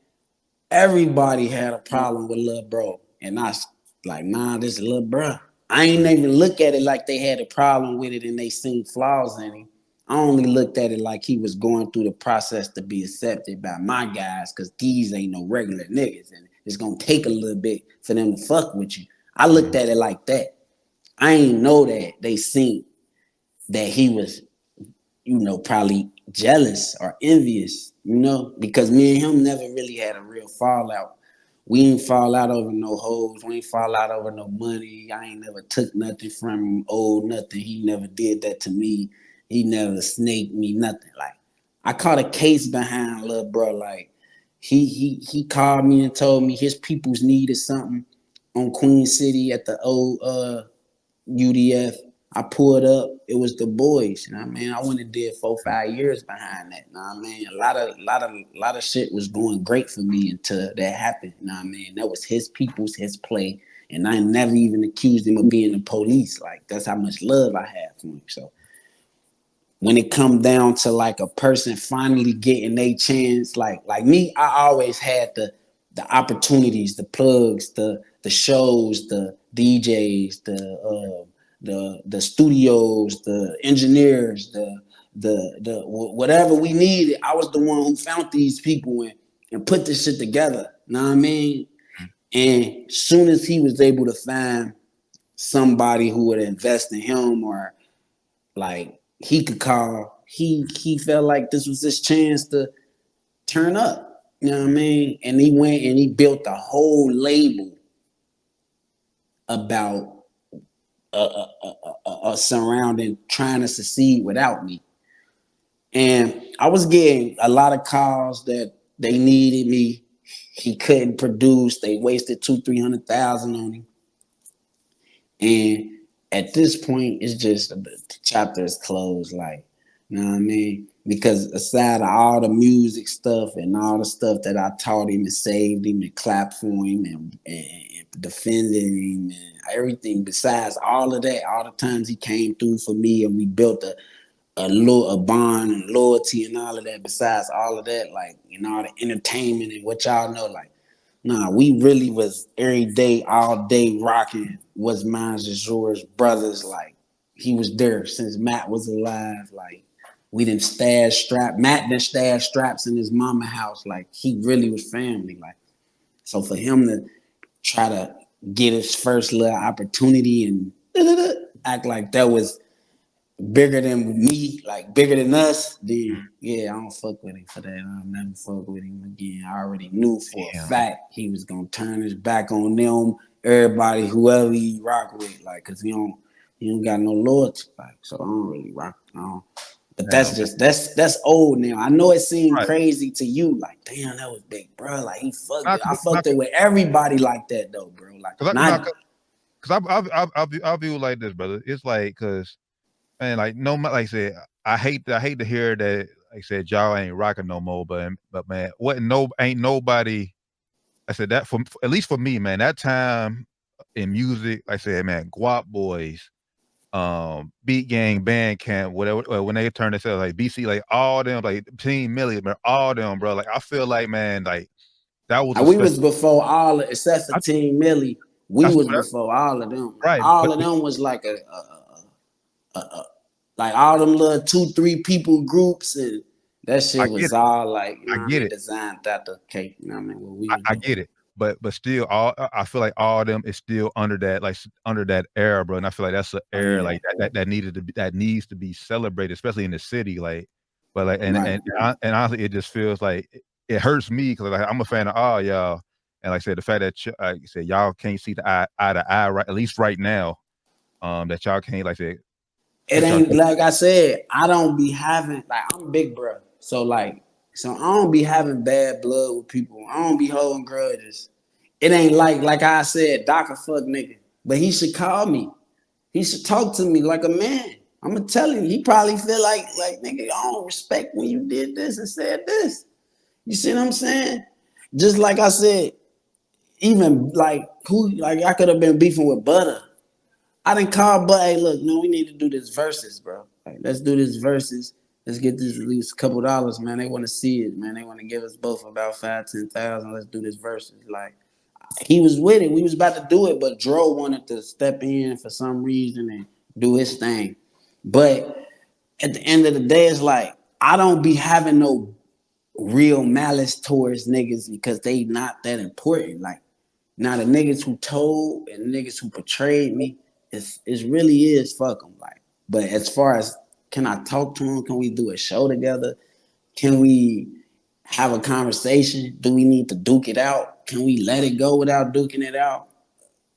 everybody had a problem with Lil Bro. And I was like, nah, this is Lil Bro. I ain't even look at it like they had a problem with it and they seen flaws in him. I only looked at it like he was going through the process to be accepted by my guys, because these ain't no regular niggas. And it's going to take a little bit for them to fuck with you. I looked at it like that. I ain't know that they seen that he was, probably jealous or envious, because me and him never really had a real fallout. We ain't fall out over no hoes. We ain't fall out over no money. I ain't never took nothing from him, owed nothing. He never did that to me. He never snaked me, nothing. Like, I caught a case behind Lil Bro. Like, he called me and told me his peoples needed something on Queen City at the old UDF. I pulled up. It was the boys. You know what I mean? I went and did 4-5 years behind that. You know what I mean? A lot of shit was going great for me until that happened. You know what I mean? That was his people's, his play. And I never even accused him of being the police. Like, that's how much love I have for him. So when it come down to like a person finally getting a chance, like me, I always had the opportunities, the plugs, the shows, the DJs, the studios, the engineers, the whatever we needed. I was the one who found these people and put this shit together. You know what I mean? And soon as he was able to find somebody who would invest in him, or like he could call, he felt like this was his chance to turn up. You know what I mean? And he went and he built a whole label about surrounding trying to succeed without me. And I was getting a lot of calls that they needed me. He couldn't produce. They wasted 200,000-300,000 on him. And at this point, it's just the chapter is closed. Like, you know what I mean? Because aside of all the music stuff and all the stuff that I taught him and saved him and clapped for him and defended him and everything, besides all of that, all the times he came through for me and we built a bond and loyalty and all of that, besides all of that, like, all the entertainment and what y'all know, like, nah, we really was every day, all day rocking what's mine is yours, brothers. Like, he was there since Matt was alive. Like, we didn't Matt didn't stash straps in his mama house. Like, he really was family. Like, so for him to try to get his first little opportunity and act like that was bigger than me, like bigger than us, then yeah, I don't fuck with him for that. I'll never fuck with him again. I already knew for a fact he was gonna turn his back on them, everybody, whoever he rock with, like, cause he don't got no loyalty, like, so I don't really rock. But Damn, that's old now. I know it seemed right. crazy to you, like, damn, that was big, bro. Like, he fucked Not it. I 'cause, fucked it with everybody like that though, bro. Like, not. I view it like this, brother. It's like, cause man, like no, like I said, I hate to hear that. Like I said, y'all ain't rocking no more, but man, what ain't nobody. I said that for at least for me, man. That time in music, like I said, man, Gwopp Boyz, Beat Gang, Bandcamp, whatever. When they turned themselves like BC, like all them, like Team Millie, man, all them, bro. Like I feel like, man, like that was a We special. was before all of, except for I, Team Millie, we that's was what before all of them. Like, right, all of them was like like all them little 2-3 people groups, and that I shit get was it. all like, I I get mean, it. designed after cake. You know what I mean? What we was I doing. get it. But still, all I feel like all of them is still under that, like under that era, bro. And I feel like that's an Oh era yeah, like that needed to be that needs to be celebrated, especially in the city. Like, but like right. and honestly, it just feels like it hurts me because like I'm a fan of all y'all, And like I said, the fact that like you said y'all can't see the eye to eye right, at least right now, that y'all can't like I said It put y'all. ain't like I said. I don't be having like I'm big bro, so I don't be having bad blood with people. I don't be holding grudges. It ain't like I said, Doc a fuck nigga, but he should call me. He should talk to me like a man. I'm gonna tell him. He probably feel like nigga, I don't respect when you did this and said this. You see what I'm saying? Just like I said, even like who like I could have been beefing with Butter. I didn't call, but hey, look, no, we need to do this versus, bro. Like, let's do this versus. Let's get this at least a couple dollars, man. They want to see it, man. They want to give us both about 5,000, 10,000. Let's do this versus. Like he was with it. We was about to do it, but Dro wanted to step in for some reason and do his thing. But at the end of the day, it's like I don't be having no real malice towards niggas because they not that important. Like now the niggas who told and niggas who portrayed me, it really is fuck them. Like, but as far as can I talk to them? Can we do a show together? Can we have a conversation? Do we need to duke it out? Can we let it go without duking it out?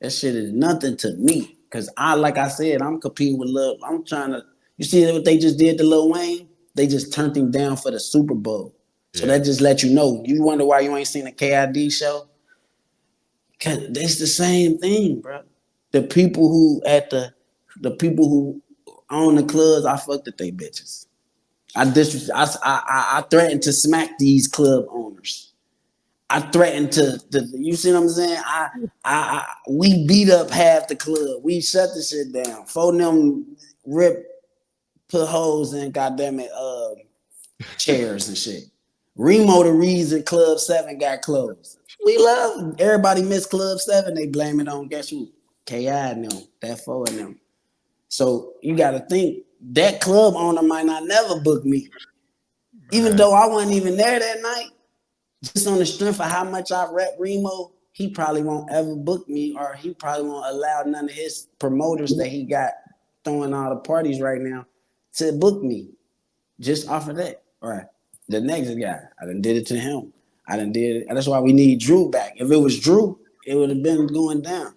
That shit is nothing to me. Cause like I said, I'm competing with Lil. I'm trying to. You see what they just did to Lil Wayne? They just turned him down for the Super Bowl. So Yeah. that just let you know. You wonder why you ain't seen the K.I.D show? Cause it's the same thing, bro. The people who the people who own the clubs, I fucked with they bitches. I threatened to smack these club owners. I threatened to you see what I'm saying? We beat up half the club. We shut the shit down. Four them rip put holes in goddamn it chairs and shit. Remo the reason Club 7 got closed. We love everybody miss Club 7. They blame it on guess who? K.I. and them. That four of them. So you gotta think that club owner might not never book me. Even Man. though I wasn't even there that night, just on the strength of how much I rep Remo, he probably won't ever book me, or he probably won't allow none of his promoters that he got throwing all the parties right now to book me just off of that. All right. The next guy, I done did it to him. I done did it. That's why we need Drew back. If it was Drew, it would have been going down.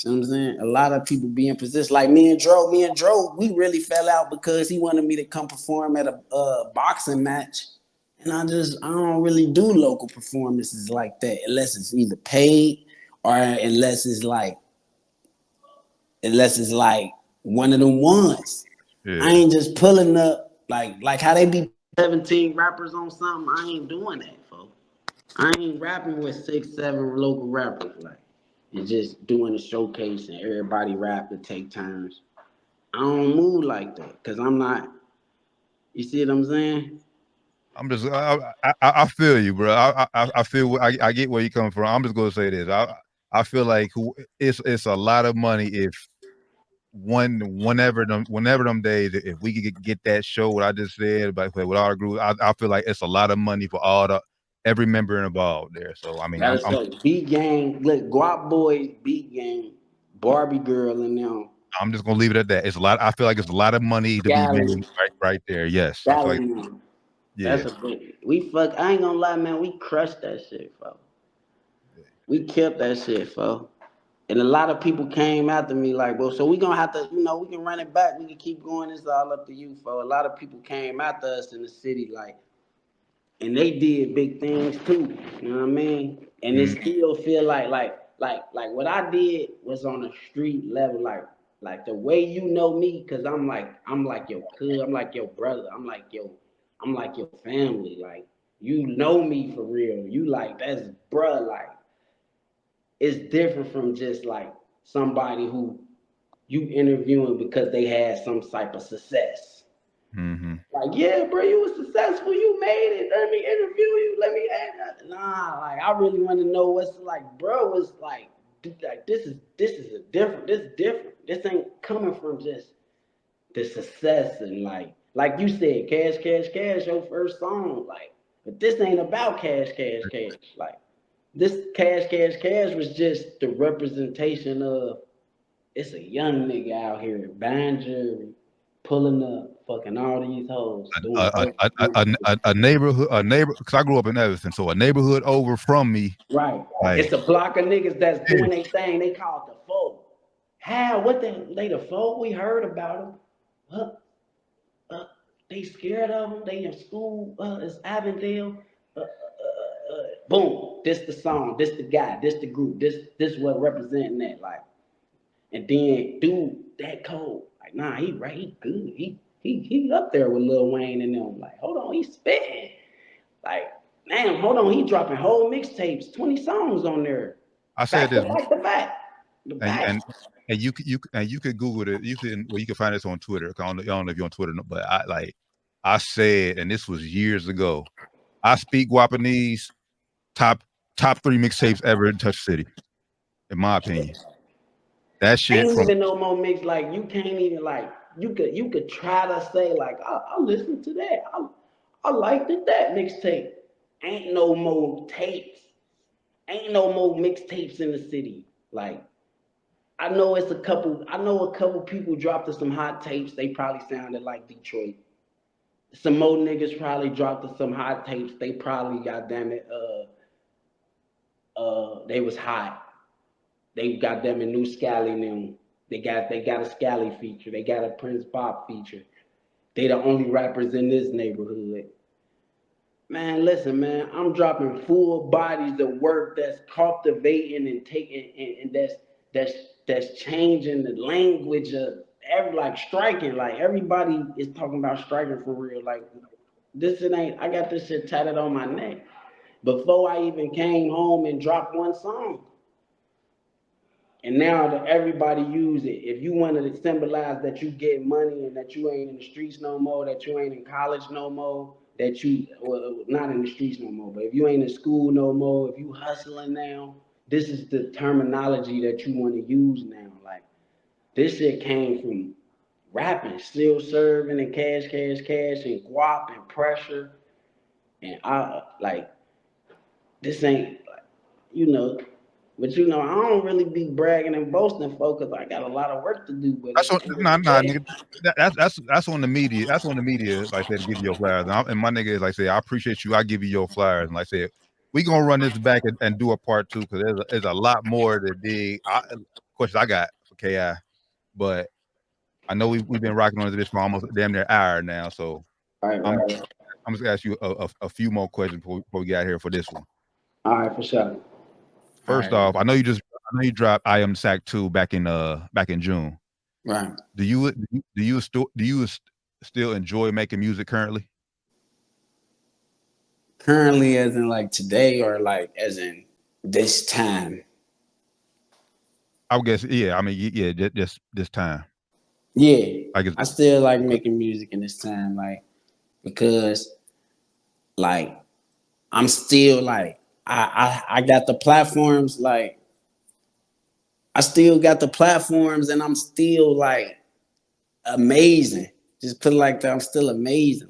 You know what I'm saying? A lot of people be in position. Like me and Dro, we really fell out because he wanted me to come perform at a boxing match. And I don't really do local performances like that unless it's either paid or unless it's like one of them ones. I Yeah. ain't just pulling up like how they be 17 rappers on something. I ain't doing that, folks. I ain't rapping with 6, 7 local rappers like and just doing a showcase and everybody rap to take turns. I don't move like that because I'm not. You see what I'm saying? I'm just I feel you, bro. I feel I get where you come from. I'm just gonna say this. I feel like it's a lot of money if whenever them days if we could get that show what I just said but with all the group I feel like it's a lot of money for all the every member involved there. So I mean Gotta say, Beat Gang, look, Gwopp Boyz, Beat Gang, Barbie Girl, and them, I'm just gonna leave it at that. It's a lot. I feel like it's a lot of money to be made Scally, right there. Yes, I feel Scally, like and them. yeah. That's a big. We fuck. I ain't gonna lie, man. We crushed that shit, fo. We killed that shit, fo. And a lot of people came after me like, well, so we gonna have to, we can run it back. We can keep going. It's all up to you, fo. A lot of people came after us in the city, like, and they did big things too. You know what I mean? And it Mm, still feel like what I did was on a street level, like the way you know me, cause I'm like your cuz, I'm like your brother, I'm like your family, like you know me for real. You like that's bruh, like it's different from just like somebody who you interviewing because they had some type of success. mm-hmm. Like, yeah, bro, you was successful. You made it. Let me interview you. Let me add. Nah, like I really want to know what's like, bro. Was like this is a different. This is different. This ain't coming from just the success and like you said, cash, cash, cash. Your first song, like, but this ain't about cash, cash, cash. Like this cash, cash, cash was just the representation of it's a young nigga out here buying jewelry, pulling up, fucking all these hoes, doing A, dirt. a, a, a neighborhood, because I grew up in Evanston, so a neighborhood over from me, Right. like, It's a block of niggas that's yeah. doing their thing. They call it the foe. How? What they the foe? We heard about them. Huh? They scared of them. They in school. It's Avondale. Boom. This the song. This the guy. This the group. This what representing that. Like, and then dude, that cold. Like, nah, he right. He good. He up there with Lil Wayne and them. Like, hold on, he spitting. Like, damn, hold on, he dropping whole mixtapes, 20 songs on there, I said back to this, back to back. The and back. you could Google it. You can find this on Twitter. I don't know if you're on Twitter, but I said, and this was years ago. I speak Guapanese, top top 3 mixtapes ever in Touch City, in my opinion. That shit Ain't from even no more mix. Like, you can't even like you could try to say like I listen to that. I liked that mixtape. Ain't no more tapes. Ain't no more mixtapes in the city. Like, I know it's a couple. I know a couple people dropped some hot tapes. They probably sounded like Detroit. Some more niggas probably dropped some hot tapes. They probably, goddamn it, they was hot. They got them a new Scally now. They got a Scally feature. They got a Prince Pop feature. They the only rappers in this neighborhood. Man, listen, man, I'm dropping full bodies of work that's cultivating and taking and that's that's changing the language of every, like, striking. Like, everybody is talking about striking for real. Like, this it ain't. I got this shit tatted on my neck before I even came home and dropped one song. And now that everybody use it, if you wanted to symbolize that you get money and that you ain't in the streets no more, that you ain't in college no more, that you, well, not in the streets no more, but if you ain't in school no more, if you hustling now, this is the terminology that you want to use now. Like, this shit came from rapping, still serving and cash, cash, cash, and guap and pressure. And I like, this ain't, you know, but I don't really be bragging and boasting, folks, because I got a lot of work to do. But at that's on the end of nah, the nah, day, nigga. That's on the media. That's on the media. Like I said, to give you your flowers, and my nigga is like, say, I appreciate you. I give you your flowers, and like I said, we gonna run this back and do a part 2 because there's a lot more to dig. Questions I got for K.I, but I know we've been rocking on this for almost damn near hour now, so right, I'm right, right. I'm just gonna ask you a few more questions before we get out here for this one. All right, for sure. All First right, off, I know you dropped I Am Sack 2 back in June. right. Do you still enjoy making music currently? Currently, as in like today, or like as in this time. I would guess, yeah. I mean, yeah, just this time. Yeah, Like, it's I still like making music in this time, like, because like I'm still like I got the platforms, like I still got the platforms, and I'm still like amazing. Just put it like that. I'm still amazing.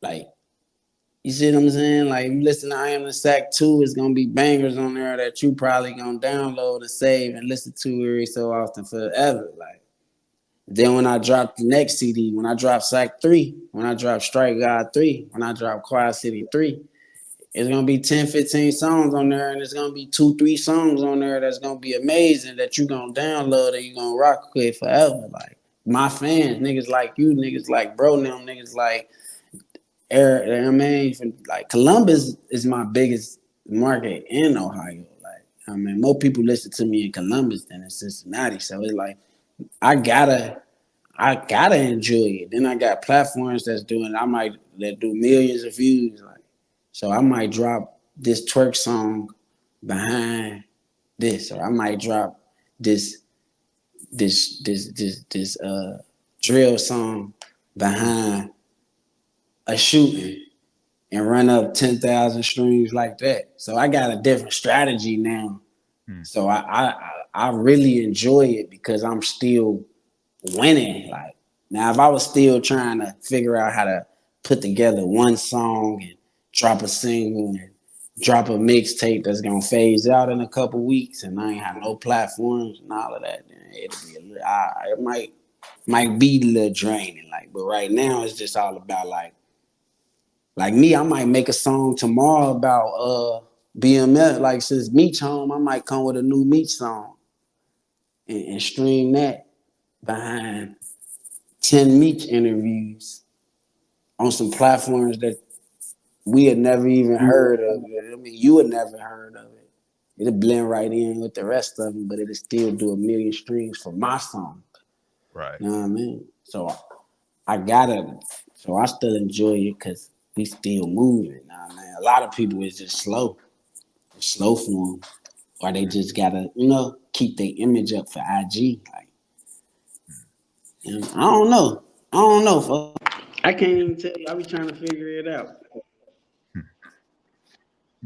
Like, you see what I'm saying? Like, you listen to I Am the Sack 2, it's gonna be bangers on there that you probably gonna download and save and listen to every so often forever. Like, then when I drop the next CD, when I drop Sack 3, when I drop Strike God 3, when I drop Quiet City 3, it's gonna be 10, 15 songs on there, and it's gonna be 2, 3 songs on there that's gonna be amazing that you gonna download and you gonna rock with forever. Like, my fans, niggas like you, niggas like bro, them niggas like Eric, you know what I mean? From, like, Columbus is my biggest market in Ohio. Like, I mean, more people listen to me in Columbus than in Cincinnati. So it's like I gotta enjoy it. Then I got platforms that do millions of views. Like, so I might drop this twerk song behind this, or I might drop this drill song behind a shooting and run up 10,000 streams like that. So I got a different strategy now. hmm. So I really enjoy it because I'm still winning. Like, now, if I was still trying to figure out how to put together one song and drop a single and drop a mixtape that's gonna phase out in a couple weeks, and I ain't have no platforms and all of that, then it might might be a little draining. Like, but right now it's just all about like me. I might make a song tomorrow about BMF. Like since Meech home, I might come with a new Meech song and stream that behind 10 Meech interviews on some platforms that we had never even heard of. I mean, you had never heard of it. It'll blend right in with the rest of them, but it'll still do a million streams for my song. Right. You know what I mean? So I gotta, so I still enjoy it because we still moving. You know what I mean? A lot of people is just slow, it's slow for them, or they just gotta, keep their image up for IG. Like, I don't know. I don't know, folks. I can't even tell you. I be trying to figure it out. Hmm.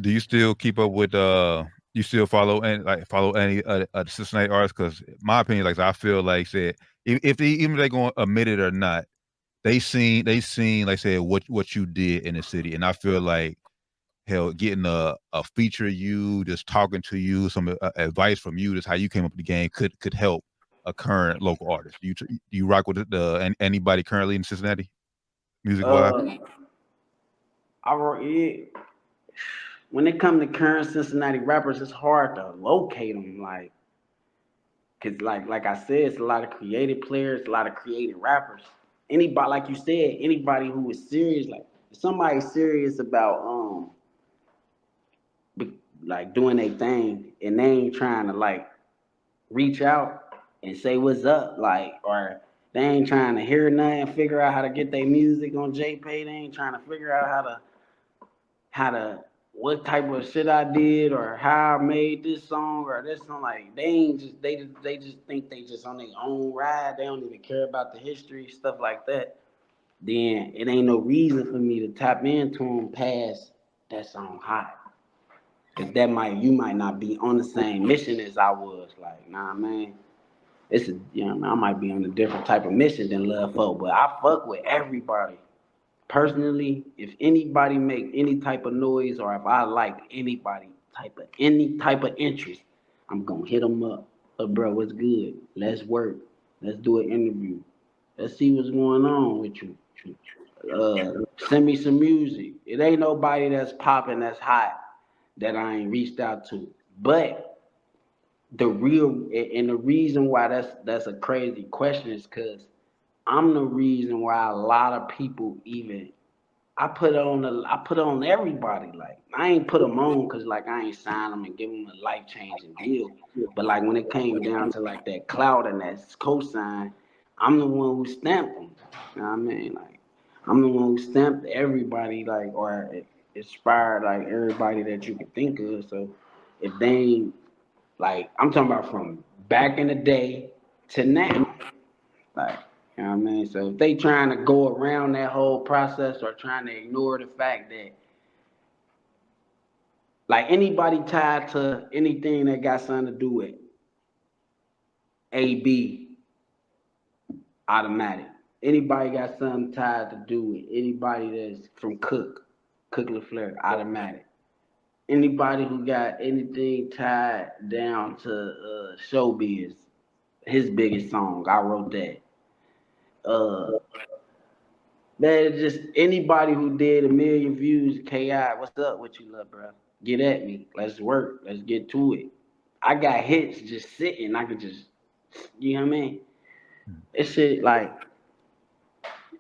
Do you still keep up with you still follow any Cincinnati artists? Because my opinion, like I feel like said if they even if they gonna admit it or not, they seen like said what you did in the city, and I feel like hell getting a feature of you, just talking to you, some advice from you, just how you came up with the game could help a current local artist. Do you rock with anybody currently in Cincinnati music wise? Uh, yeah, when it come to current Cincinnati rappers, it's hard to locate them. Cause like I said, it's a lot of creative players, a lot of creative rappers. Anybody, like you said, anybody who is serious, like if somebody's serious about like doing a thing, and they ain't trying to like reach out and say what's up, like, or they ain't trying to hear nothing, figure out how to get their music on JPay. They ain't trying to figure out how to what type of shit I did or how I made this song or this song. Like they just think they just on their own ride. They don't even care about the history, stuff like that. Then it ain't no reason for me to tap into them past that song hot. Cause you might not be on the same mission as I was. Like, nah man. I might be on a different type of mission than Love Folk, but I fuck with everybody. Personally, if anybody make any type of noise or if I like any type of interest, I'm gonna hit them up. Bro, what's good? Let's work. Let's do an interview. Let's see what's going on with you. Send me some music. It ain't nobody that's popping that's hot that I ain't reached out to. But the reason why that's a crazy question is because I'm the reason why a lot of people even I put on everybody. Like I ain't put them on because like I ain't sign them and give them a life changing deal. But like when it came down to like that cloud and that cosign, I'm the one who stamped them. You know what I mean? Like I'm the one who stamped everybody. Like or inspired like everybody that you could think of. So if they ain't like I'm talking about from back in the day to now. Like, you know what I mean? So if they trying to go around that whole process or trying to ignore the fact that like anybody tied to anything that got something to do with AB automatic. Anybody got something tied to do with anybody that's from Cook LaFleur, automatic. Anybody who got anything tied down to showbiz, his biggest song, I wrote that. Uh, Man, just anybody who did a million views, K.I, what's up with you, little bro? Get at me. Let's work. Let's get to it. I got hits just sitting. I could just, you know what I mean? It's shit like,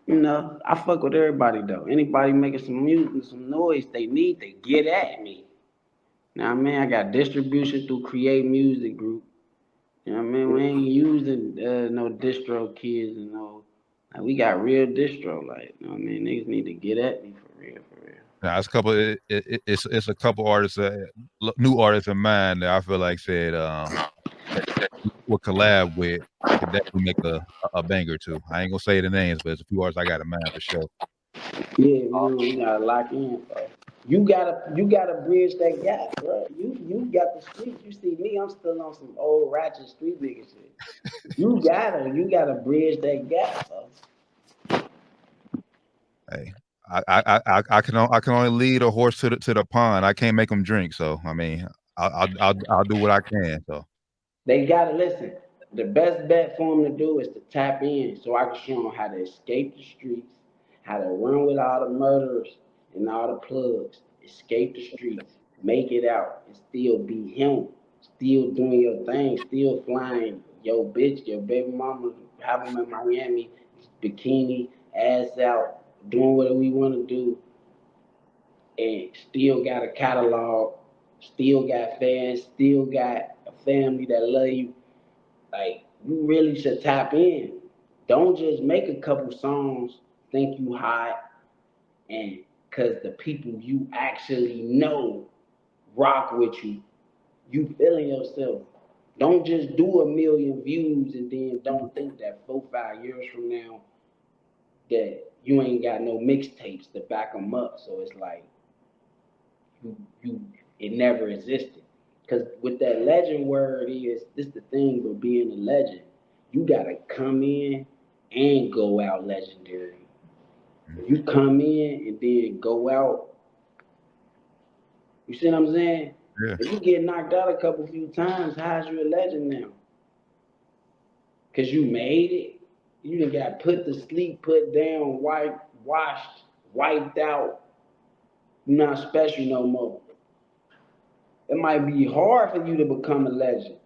I fuck with everybody though. Anybody making some music, some noise, they need to get at me. Now, I mean, I got distribution through Create Music Group. You know what I mean? We ain't using no distro kids and no. Like, we got real distro. Like, you know what I mean? Niggas need to get at me for real, for real. Now, it's a couple. It's a couple artists, new artists of mine that I feel like said that would collab with that could definitely make a banger too. I ain't gonna say the names, but it's a few artists I got in mind for sure. Yeah, we gotta lock in. Bro. You gotta bridge that gap, bro. You got the streets. You see me, I'm still on some old ratchet street nigga shit. You gotta bridge that gap, bro. Hey, I can only lead a horse to the pond. I can't make them drink. So I mean, I'll do what I can. So They gotta listen. the best bet for him to do is to tap in so I can show him how to escape the streets, how to run with all the murderers and all the plugs, escape the streets, make it out, and still be him, still doing your thing, still flying your bitch, your baby mama, have him in Miami, bikini, ass out, doing what we want to do, and still got a catalog, still got fans, still got a family that love you. Like you really should tap in. Don't just make a couple songs, think you hot, and cause the people you actually know rock with you. You feeling yourself. Don't just do 1 million views and then don't think that 4, 5 years from now that you ain't got no mixtapes to back them up. So it's like you it never existed. Cause with that legend word is this the thing with being a legend. You gotta come in and go out legendary. If you come in and then go out, you see what I'm saying? Yeah. If you get knocked out a couple few times, how's you a legend now? Cause you made it. You done got put to sleep, put down, wiped, washed, wiped out. You're not special no more. It might be hard for you to become a legend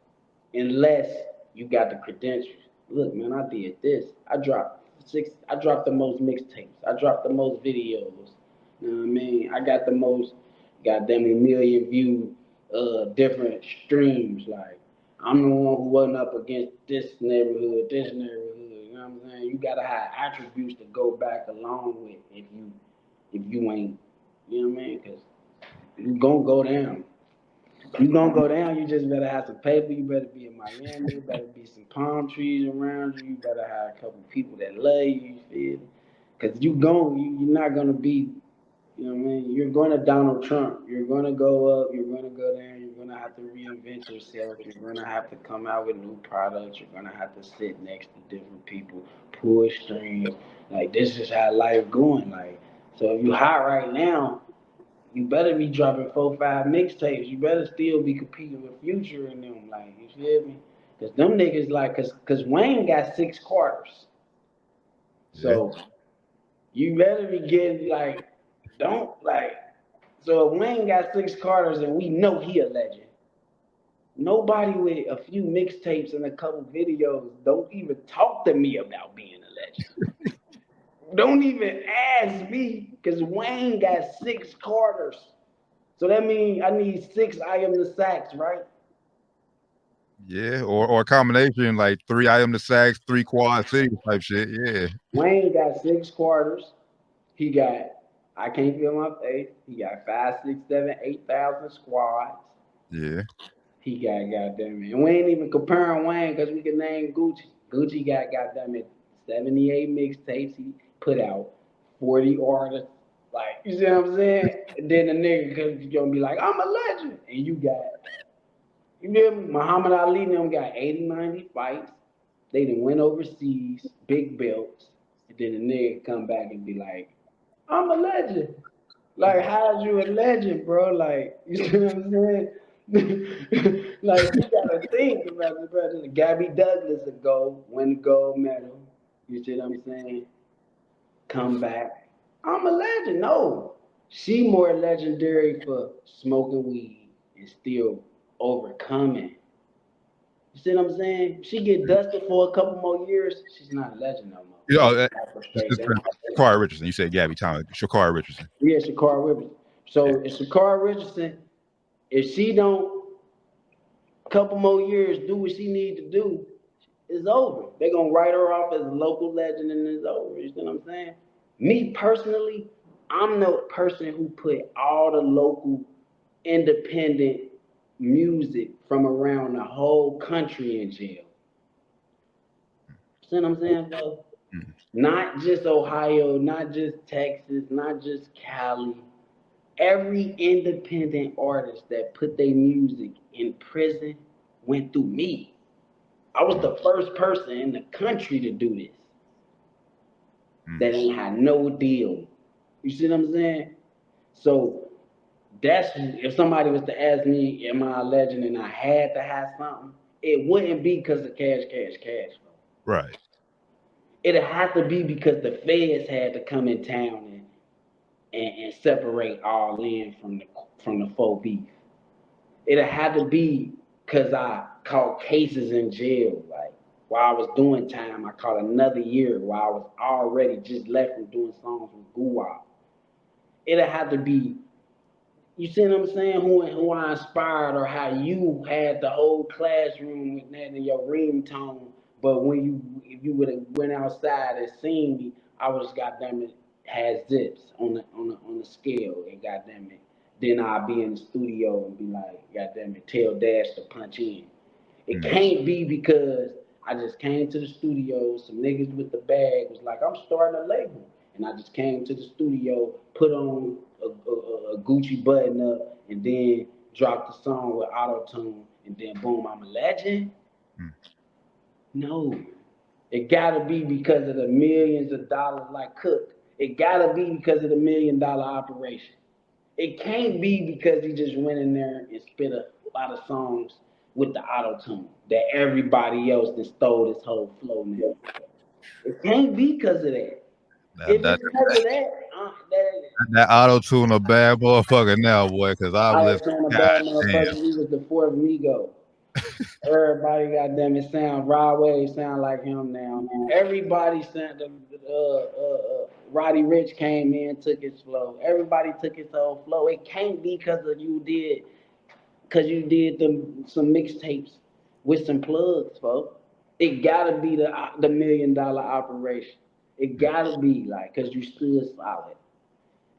unless you got the credentials. Look, man, I did this. I dropped the most mixtapes. I dropped the most videos. You know what I mean? I got the most goddamn 1 million view different streams. Like I'm the one who wasn't up against this neighborhood. You know what I'm saying? You gotta have attributes to go back along with if you ain't, you know what I mean? Cause you gonna go down. You gonna go down, you just better have some paper, you better be in Miami, there better be some palm trees around you, you better have a couple people that love you, you feel me? Cause you're not gonna be, you know what I mean? You're gonna Donald Trump. You're gonna go up, you're gonna go down, you're gonna have to reinvent yourself, you're gonna have to come out with new products, you're gonna have to sit next to different people, pull strings. Like this is how life going. Like so if you hot right now, you better be dropping 4, 5 mixtapes. You better still be competing with Future and them. Like, you feel me? Cause them niggas like, cause Wayne got 6 quarters. Yeah. So you better be getting like, don't like. So if Wayne got 6 quarters and we know he a legend. Nobody with a few mixtapes and a couple videos don't even talk to me about being a legend. Don't even ask me, cause Wayne got 6 quarters. So that means I need 6 I am the sacks, right? Yeah. Or a combination like 3 item to sacks, 3 quad cities type shit. Yeah. Wayne got 6 quarters. He got I can't feel my face. He got 5, 6, 7, 8,000 squads. Yeah. He got goddamn it. And we ain't even comparing Wayne because we can name Gucci. Gucci got goddamn it 78 mixtapes. He put out 40 artists. Like, you see what I'm saying? And then the nigga gonna be like, I'm a legend. And you got you feel me? Muhammad Ali and them got 80, 90 fights. They done went overseas, big belts. And then the nigga come back and be like, I'm a legend. Like, how's you a legend, bro? Like, you see what I'm saying? Like, you gotta think about it, brother. Gabby Douglas a gold, win the gold medal. You see what I'm saying? Come back. I'm a legend. No. She more legendary for smoking weed and still overcoming. You see what I'm saying? She get dusted for a couple more years, she's not a legend no more. You know, That's her this straight is down. Shakari Richardson. You said Gabby Thomas. Shakari Richardson. Yeah, Shakara Richardson. Yeah. So if Shakara Richardson, if she don't couple more years do what she need to do, it's over. They're gonna write her off as a local legend and it's over. You see what I'm saying? Me personally, I'm the person who put all the local independent music from around the whole country in jail. See what I'm saying, bro? Mm. Not just Ohio, not just Texas, not just Cali. Every independent artist that put their music in prison went through me. I was the first person in the country to do this that ain't had no deal. You see what I'm saying? So that's if somebody was to ask me, am I a legend, and I had to have something, it wouldn't be because of cash, bro. Right. It'd have to be because the feds had to come in town and separate all in from the faux beef. It'd have to be because I caught cases in jail. Like while I was doing time, I caught another year while I was already just left from doing songs with Gwopp. It'd have to be, you see what I'm saying? Who I inspired, or how you had the whole classroom with that in your ringtone, but when if you would have went outside and seen me, I was goddamn it had zips on the scale, and goddamn it, then I'd be in the studio and be like, goddamn it, tell Dash to punch in. It Mm. can't be because I just came to the studio. Some niggas with the bag was like, I'm starting a label. And I just came to the studio, put on a Gucci button up, and then dropped the song with auto tune. And then boom, I'm a legend. Mm. No. It gotta be because of the millions of dollars like Cook. It gotta be because of the $1 million operation. It can't be because he just went in there and spit a lot of songs with the auto tune that everybody else that stole this whole flow now. It can't be because of that. That If that it's because of that, that auto tune a bad motherfucker now, boy. Because I've auto listened. tune a God bad damn. motherfucker. He was the fourth Migo. Everybody goddamn it sound Rod Wave sound like him now. Everybody sound Roddy Rich came in, took his flow. Everybody took his whole flow. It can't be because you did some mixtapes with some plugs, folks. It gotta be the $1 million operation. It gotta be like because you stood solid.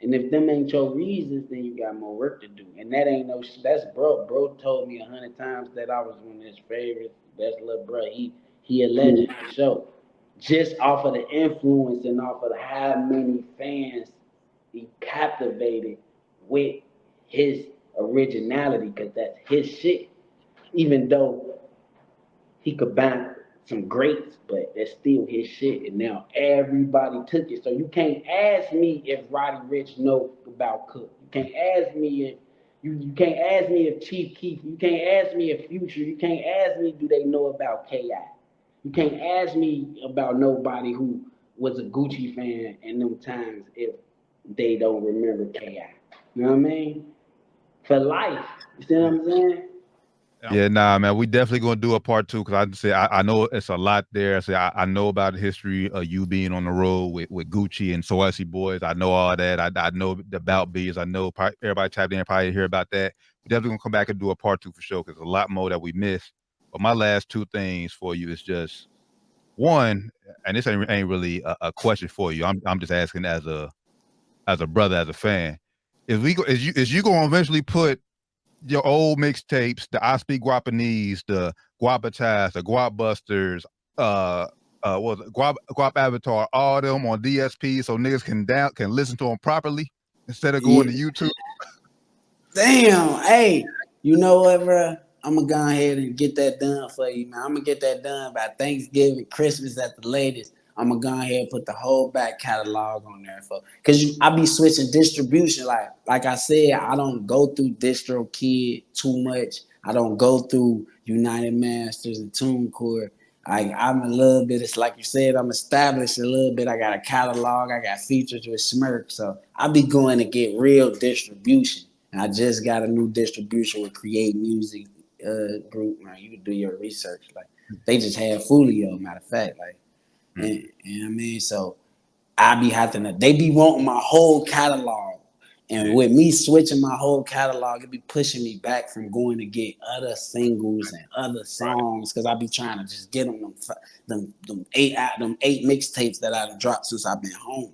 And if them ain't your reasons, then you got more work to do. And that ain't no. That's bro. Bro told me 100 times that I was one of his favorites. That's little bro. He a legend for sure. Just off of the influence and off of how many fans he captivated with his originality, because that's his shit. Even though he could buy some greats, but that's still his shit. And now everybody took it. So you can't ask me if Roddy Rich know about Cook. You can't ask me if you can't ask me if Chief Keef. You can't ask me if Future. You can't ask me do they know about K.I. You can't ask me about nobody who was a Gucci fan in them times if they don't remember K.I. You know what I mean? For life. You see what I'm saying? Yeah, nah, man. We definitely gonna do a part two because I say I know it's a lot there. I say I know about the history of you being on the road with Gucci and Soesi Boys. I know all that. I know the Bout Bees. I know everybody tapped in probably hear about that. We definitely gonna come back and do a part two for sure because there's a lot more that we missed. But my last two things for you is just one, and this ain't really a question for you. I'm just asking as a brother, as a fan. Is you gonna eventually put your old mixtapes, the I Speak Guapanese, the Guapatize, the Guap Busters, what was it, Guap Avatar, all them on DSP so niggas can listen to them properly instead of going Yeah. to YouTube. Damn, hey, you know what, bro? I'm gonna go ahead and get that done for you, man. I'm gonna get that done by Thanksgiving, Christmas at the latest. I'm gonna go ahead and put the whole back catalog on there for, cause I be switching distribution. Like I said, I don't go through DistroKid too much. I don't go through United Masters and TuneCore. I'm a little bit. It's like you said. I'm established a little bit. I got a catalog. I got features with Smirk, so I be going to get real distribution. And I just got a new distribution with Create Music Group. Man, you can do your research. Like they just had Folio, matter of fact. Like, and you know what I mean. So I be having to. They be wanting my whole catalog, and Yeah, with me switching my whole catalog, it be pushing me back from going to get other singles and other right. songs because I be trying to just get them eight mixtapes that I dropped since I've been home.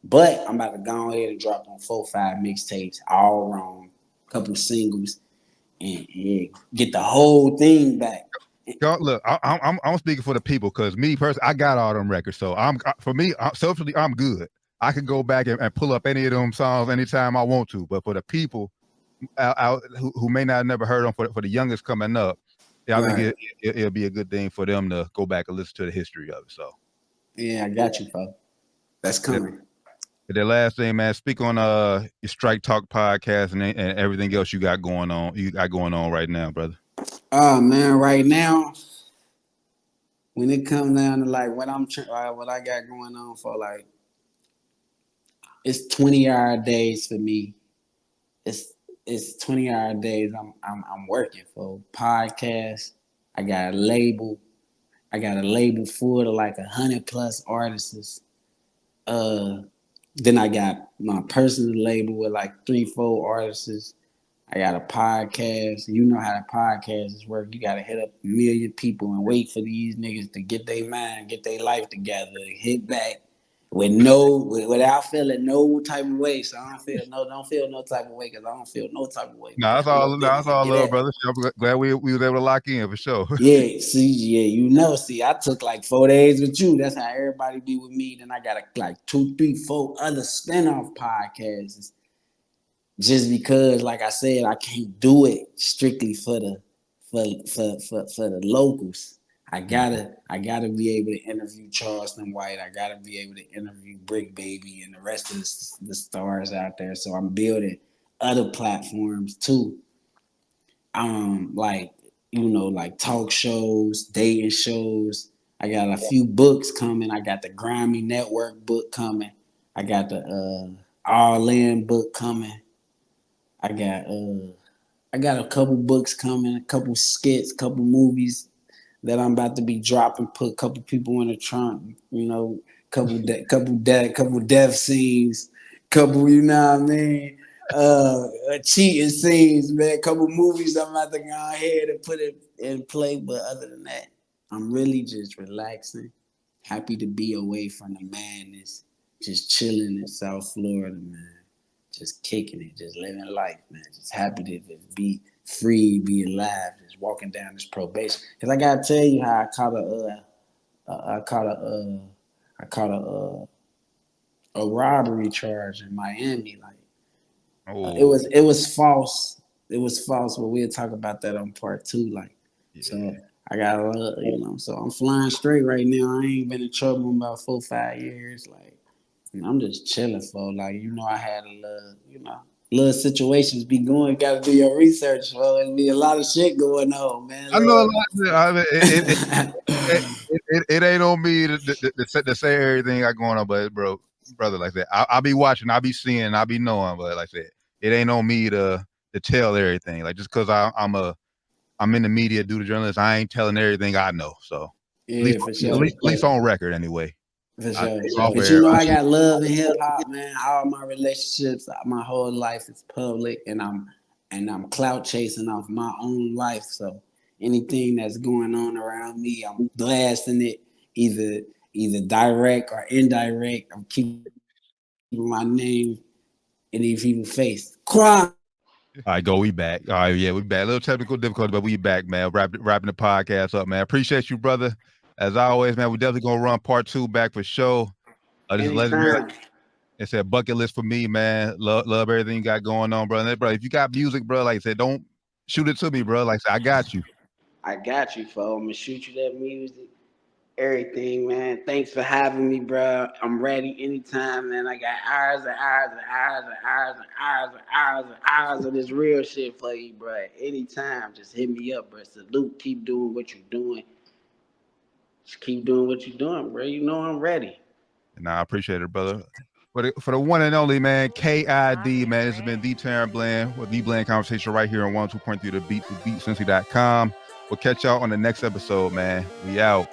But I'm about to go ahead and drop on 4, 5 mixtapes, all wrong, couple singles, and yeah, get the whole thing back. Look, I'm speaking for the people because me personally, I got all them records, so for me socially, I'm good. I can go back and pull up any of them songs anytime I want to. But for the people out who may not have never heard them, for the youngest coming up, yeah, I think Right. it'll be a good thing for them to go back and listen to the history of it. So, Yeah, I got you, folks. That's the, coming. the last thing, man, speak on your Strike Talk podcast and everything else you got going on. You got going on right now, brother. Oh man, right now, when it comes down to like what I got going on for like, it's 20-hour days for me. It's it's 20-hour days. I'm working for podcasts. I got a label. I got a label full of like 100+ artists. Uh, then I got my personal label with like 3, 4 artists. I got a podcast. You know how the podcasts work. You gotta hit up a million people and wait for these niggas to get their mind, get their life together, hit back without feeling no type of way. So I don't feel no type of way because I don't feel no type of way, No, man. that's I'm gonna all. No, that's all get love, at it. brother. I'm glad we was able to lock in for sure. Yeah, see, I took like 4 days with you. That's how everybody be with me. Then I got like 2, 3, 4 other spinoff podcasts just because, like I said, I can't do it strictly for the locals. Mhm. I gotta be able to interview Charleston White. I gotta be able to interview Brick Baby and the rest of the stars out there. So I'm building other platforms too. Like like talk shows, dating shows. I got a few books coming. I got the Grimy Network book coming. I got the All In book coming. I got uh I got a couple books coming, a couple skits, couple movies that I'm about to be dropping. Put a couple people in the trunk, couple death scenes, couple what I mean, cheating scenes, man. Couple movies I'm about to go ahead and put it in play. But other than that, I'm really just relaxing, happy to be away from the madness, just chilling in South Florida, man, just kicking it, just living life, man. Just happy to just be free, be alive, just walking down this probation. Cause I gotta tell you how I caught a, I caught a robbery charge in Miami. Like Oh it was false. It was false, but we'll talk about that on part two. Like yeah. so. I got so I'm flying straight right now. I ain't been in trouble in about 4, 5 years. Like, I'm just chilling for like I had a little little situations be going. Got to do your research, bro. It be a lot of shit going on, man. I know a Look. lot. I mean, it ain't on me to say everything I going on, but brother, like I said, I'll be watching, I'll be seeing, I'll be knowing, but like I said, it ain't on me to tell everything. Like just because I'm in the media, do the journalist, I ain't telling everything I know. So Yeah, for sure. at least on record anyway. For I sure. off But air. I got love in hip hop, man. All my relationships, my whole life is public, and I'm clout chasing off my own life. So anything that's going on around me, I'm blasting it, either direct or indirect. I'm keeping my name in these people's face. Crime. All right, go. We back. All right, yeah, we back. A little technical difficulty, but we back, man. Wrapping the podcast up, man. Appreciate you, brother. As always, man. We definitely gonna run part two back for sure. This is legendary. Anytime. It's a bucket list for me, man. Love everything you got going on, brother. Bro, if you got music, bro, like I said, don't shoot it to me, bro. Like I said, I got you. I got you, fo. I'm gonna shoot you that music. Everything, man. Thanks for having me, bro. I'm ready anytime, man. I got hours and hours and hours and hours and hours and hours and hours of this real shit for you, bro. Anytime, just hit me up, bro. Salute. Keep doing what you're doing. Just keep doing what you're doing, bro. You know I'm ready. And I appreciate it, brother. For the one and only man, K.I.D, man. This has been the Terran Bland with the Bland Conversation right here on 102.3 The Beat, thebeatcincy.com. We'll catch y'all on the next episode, man. We out.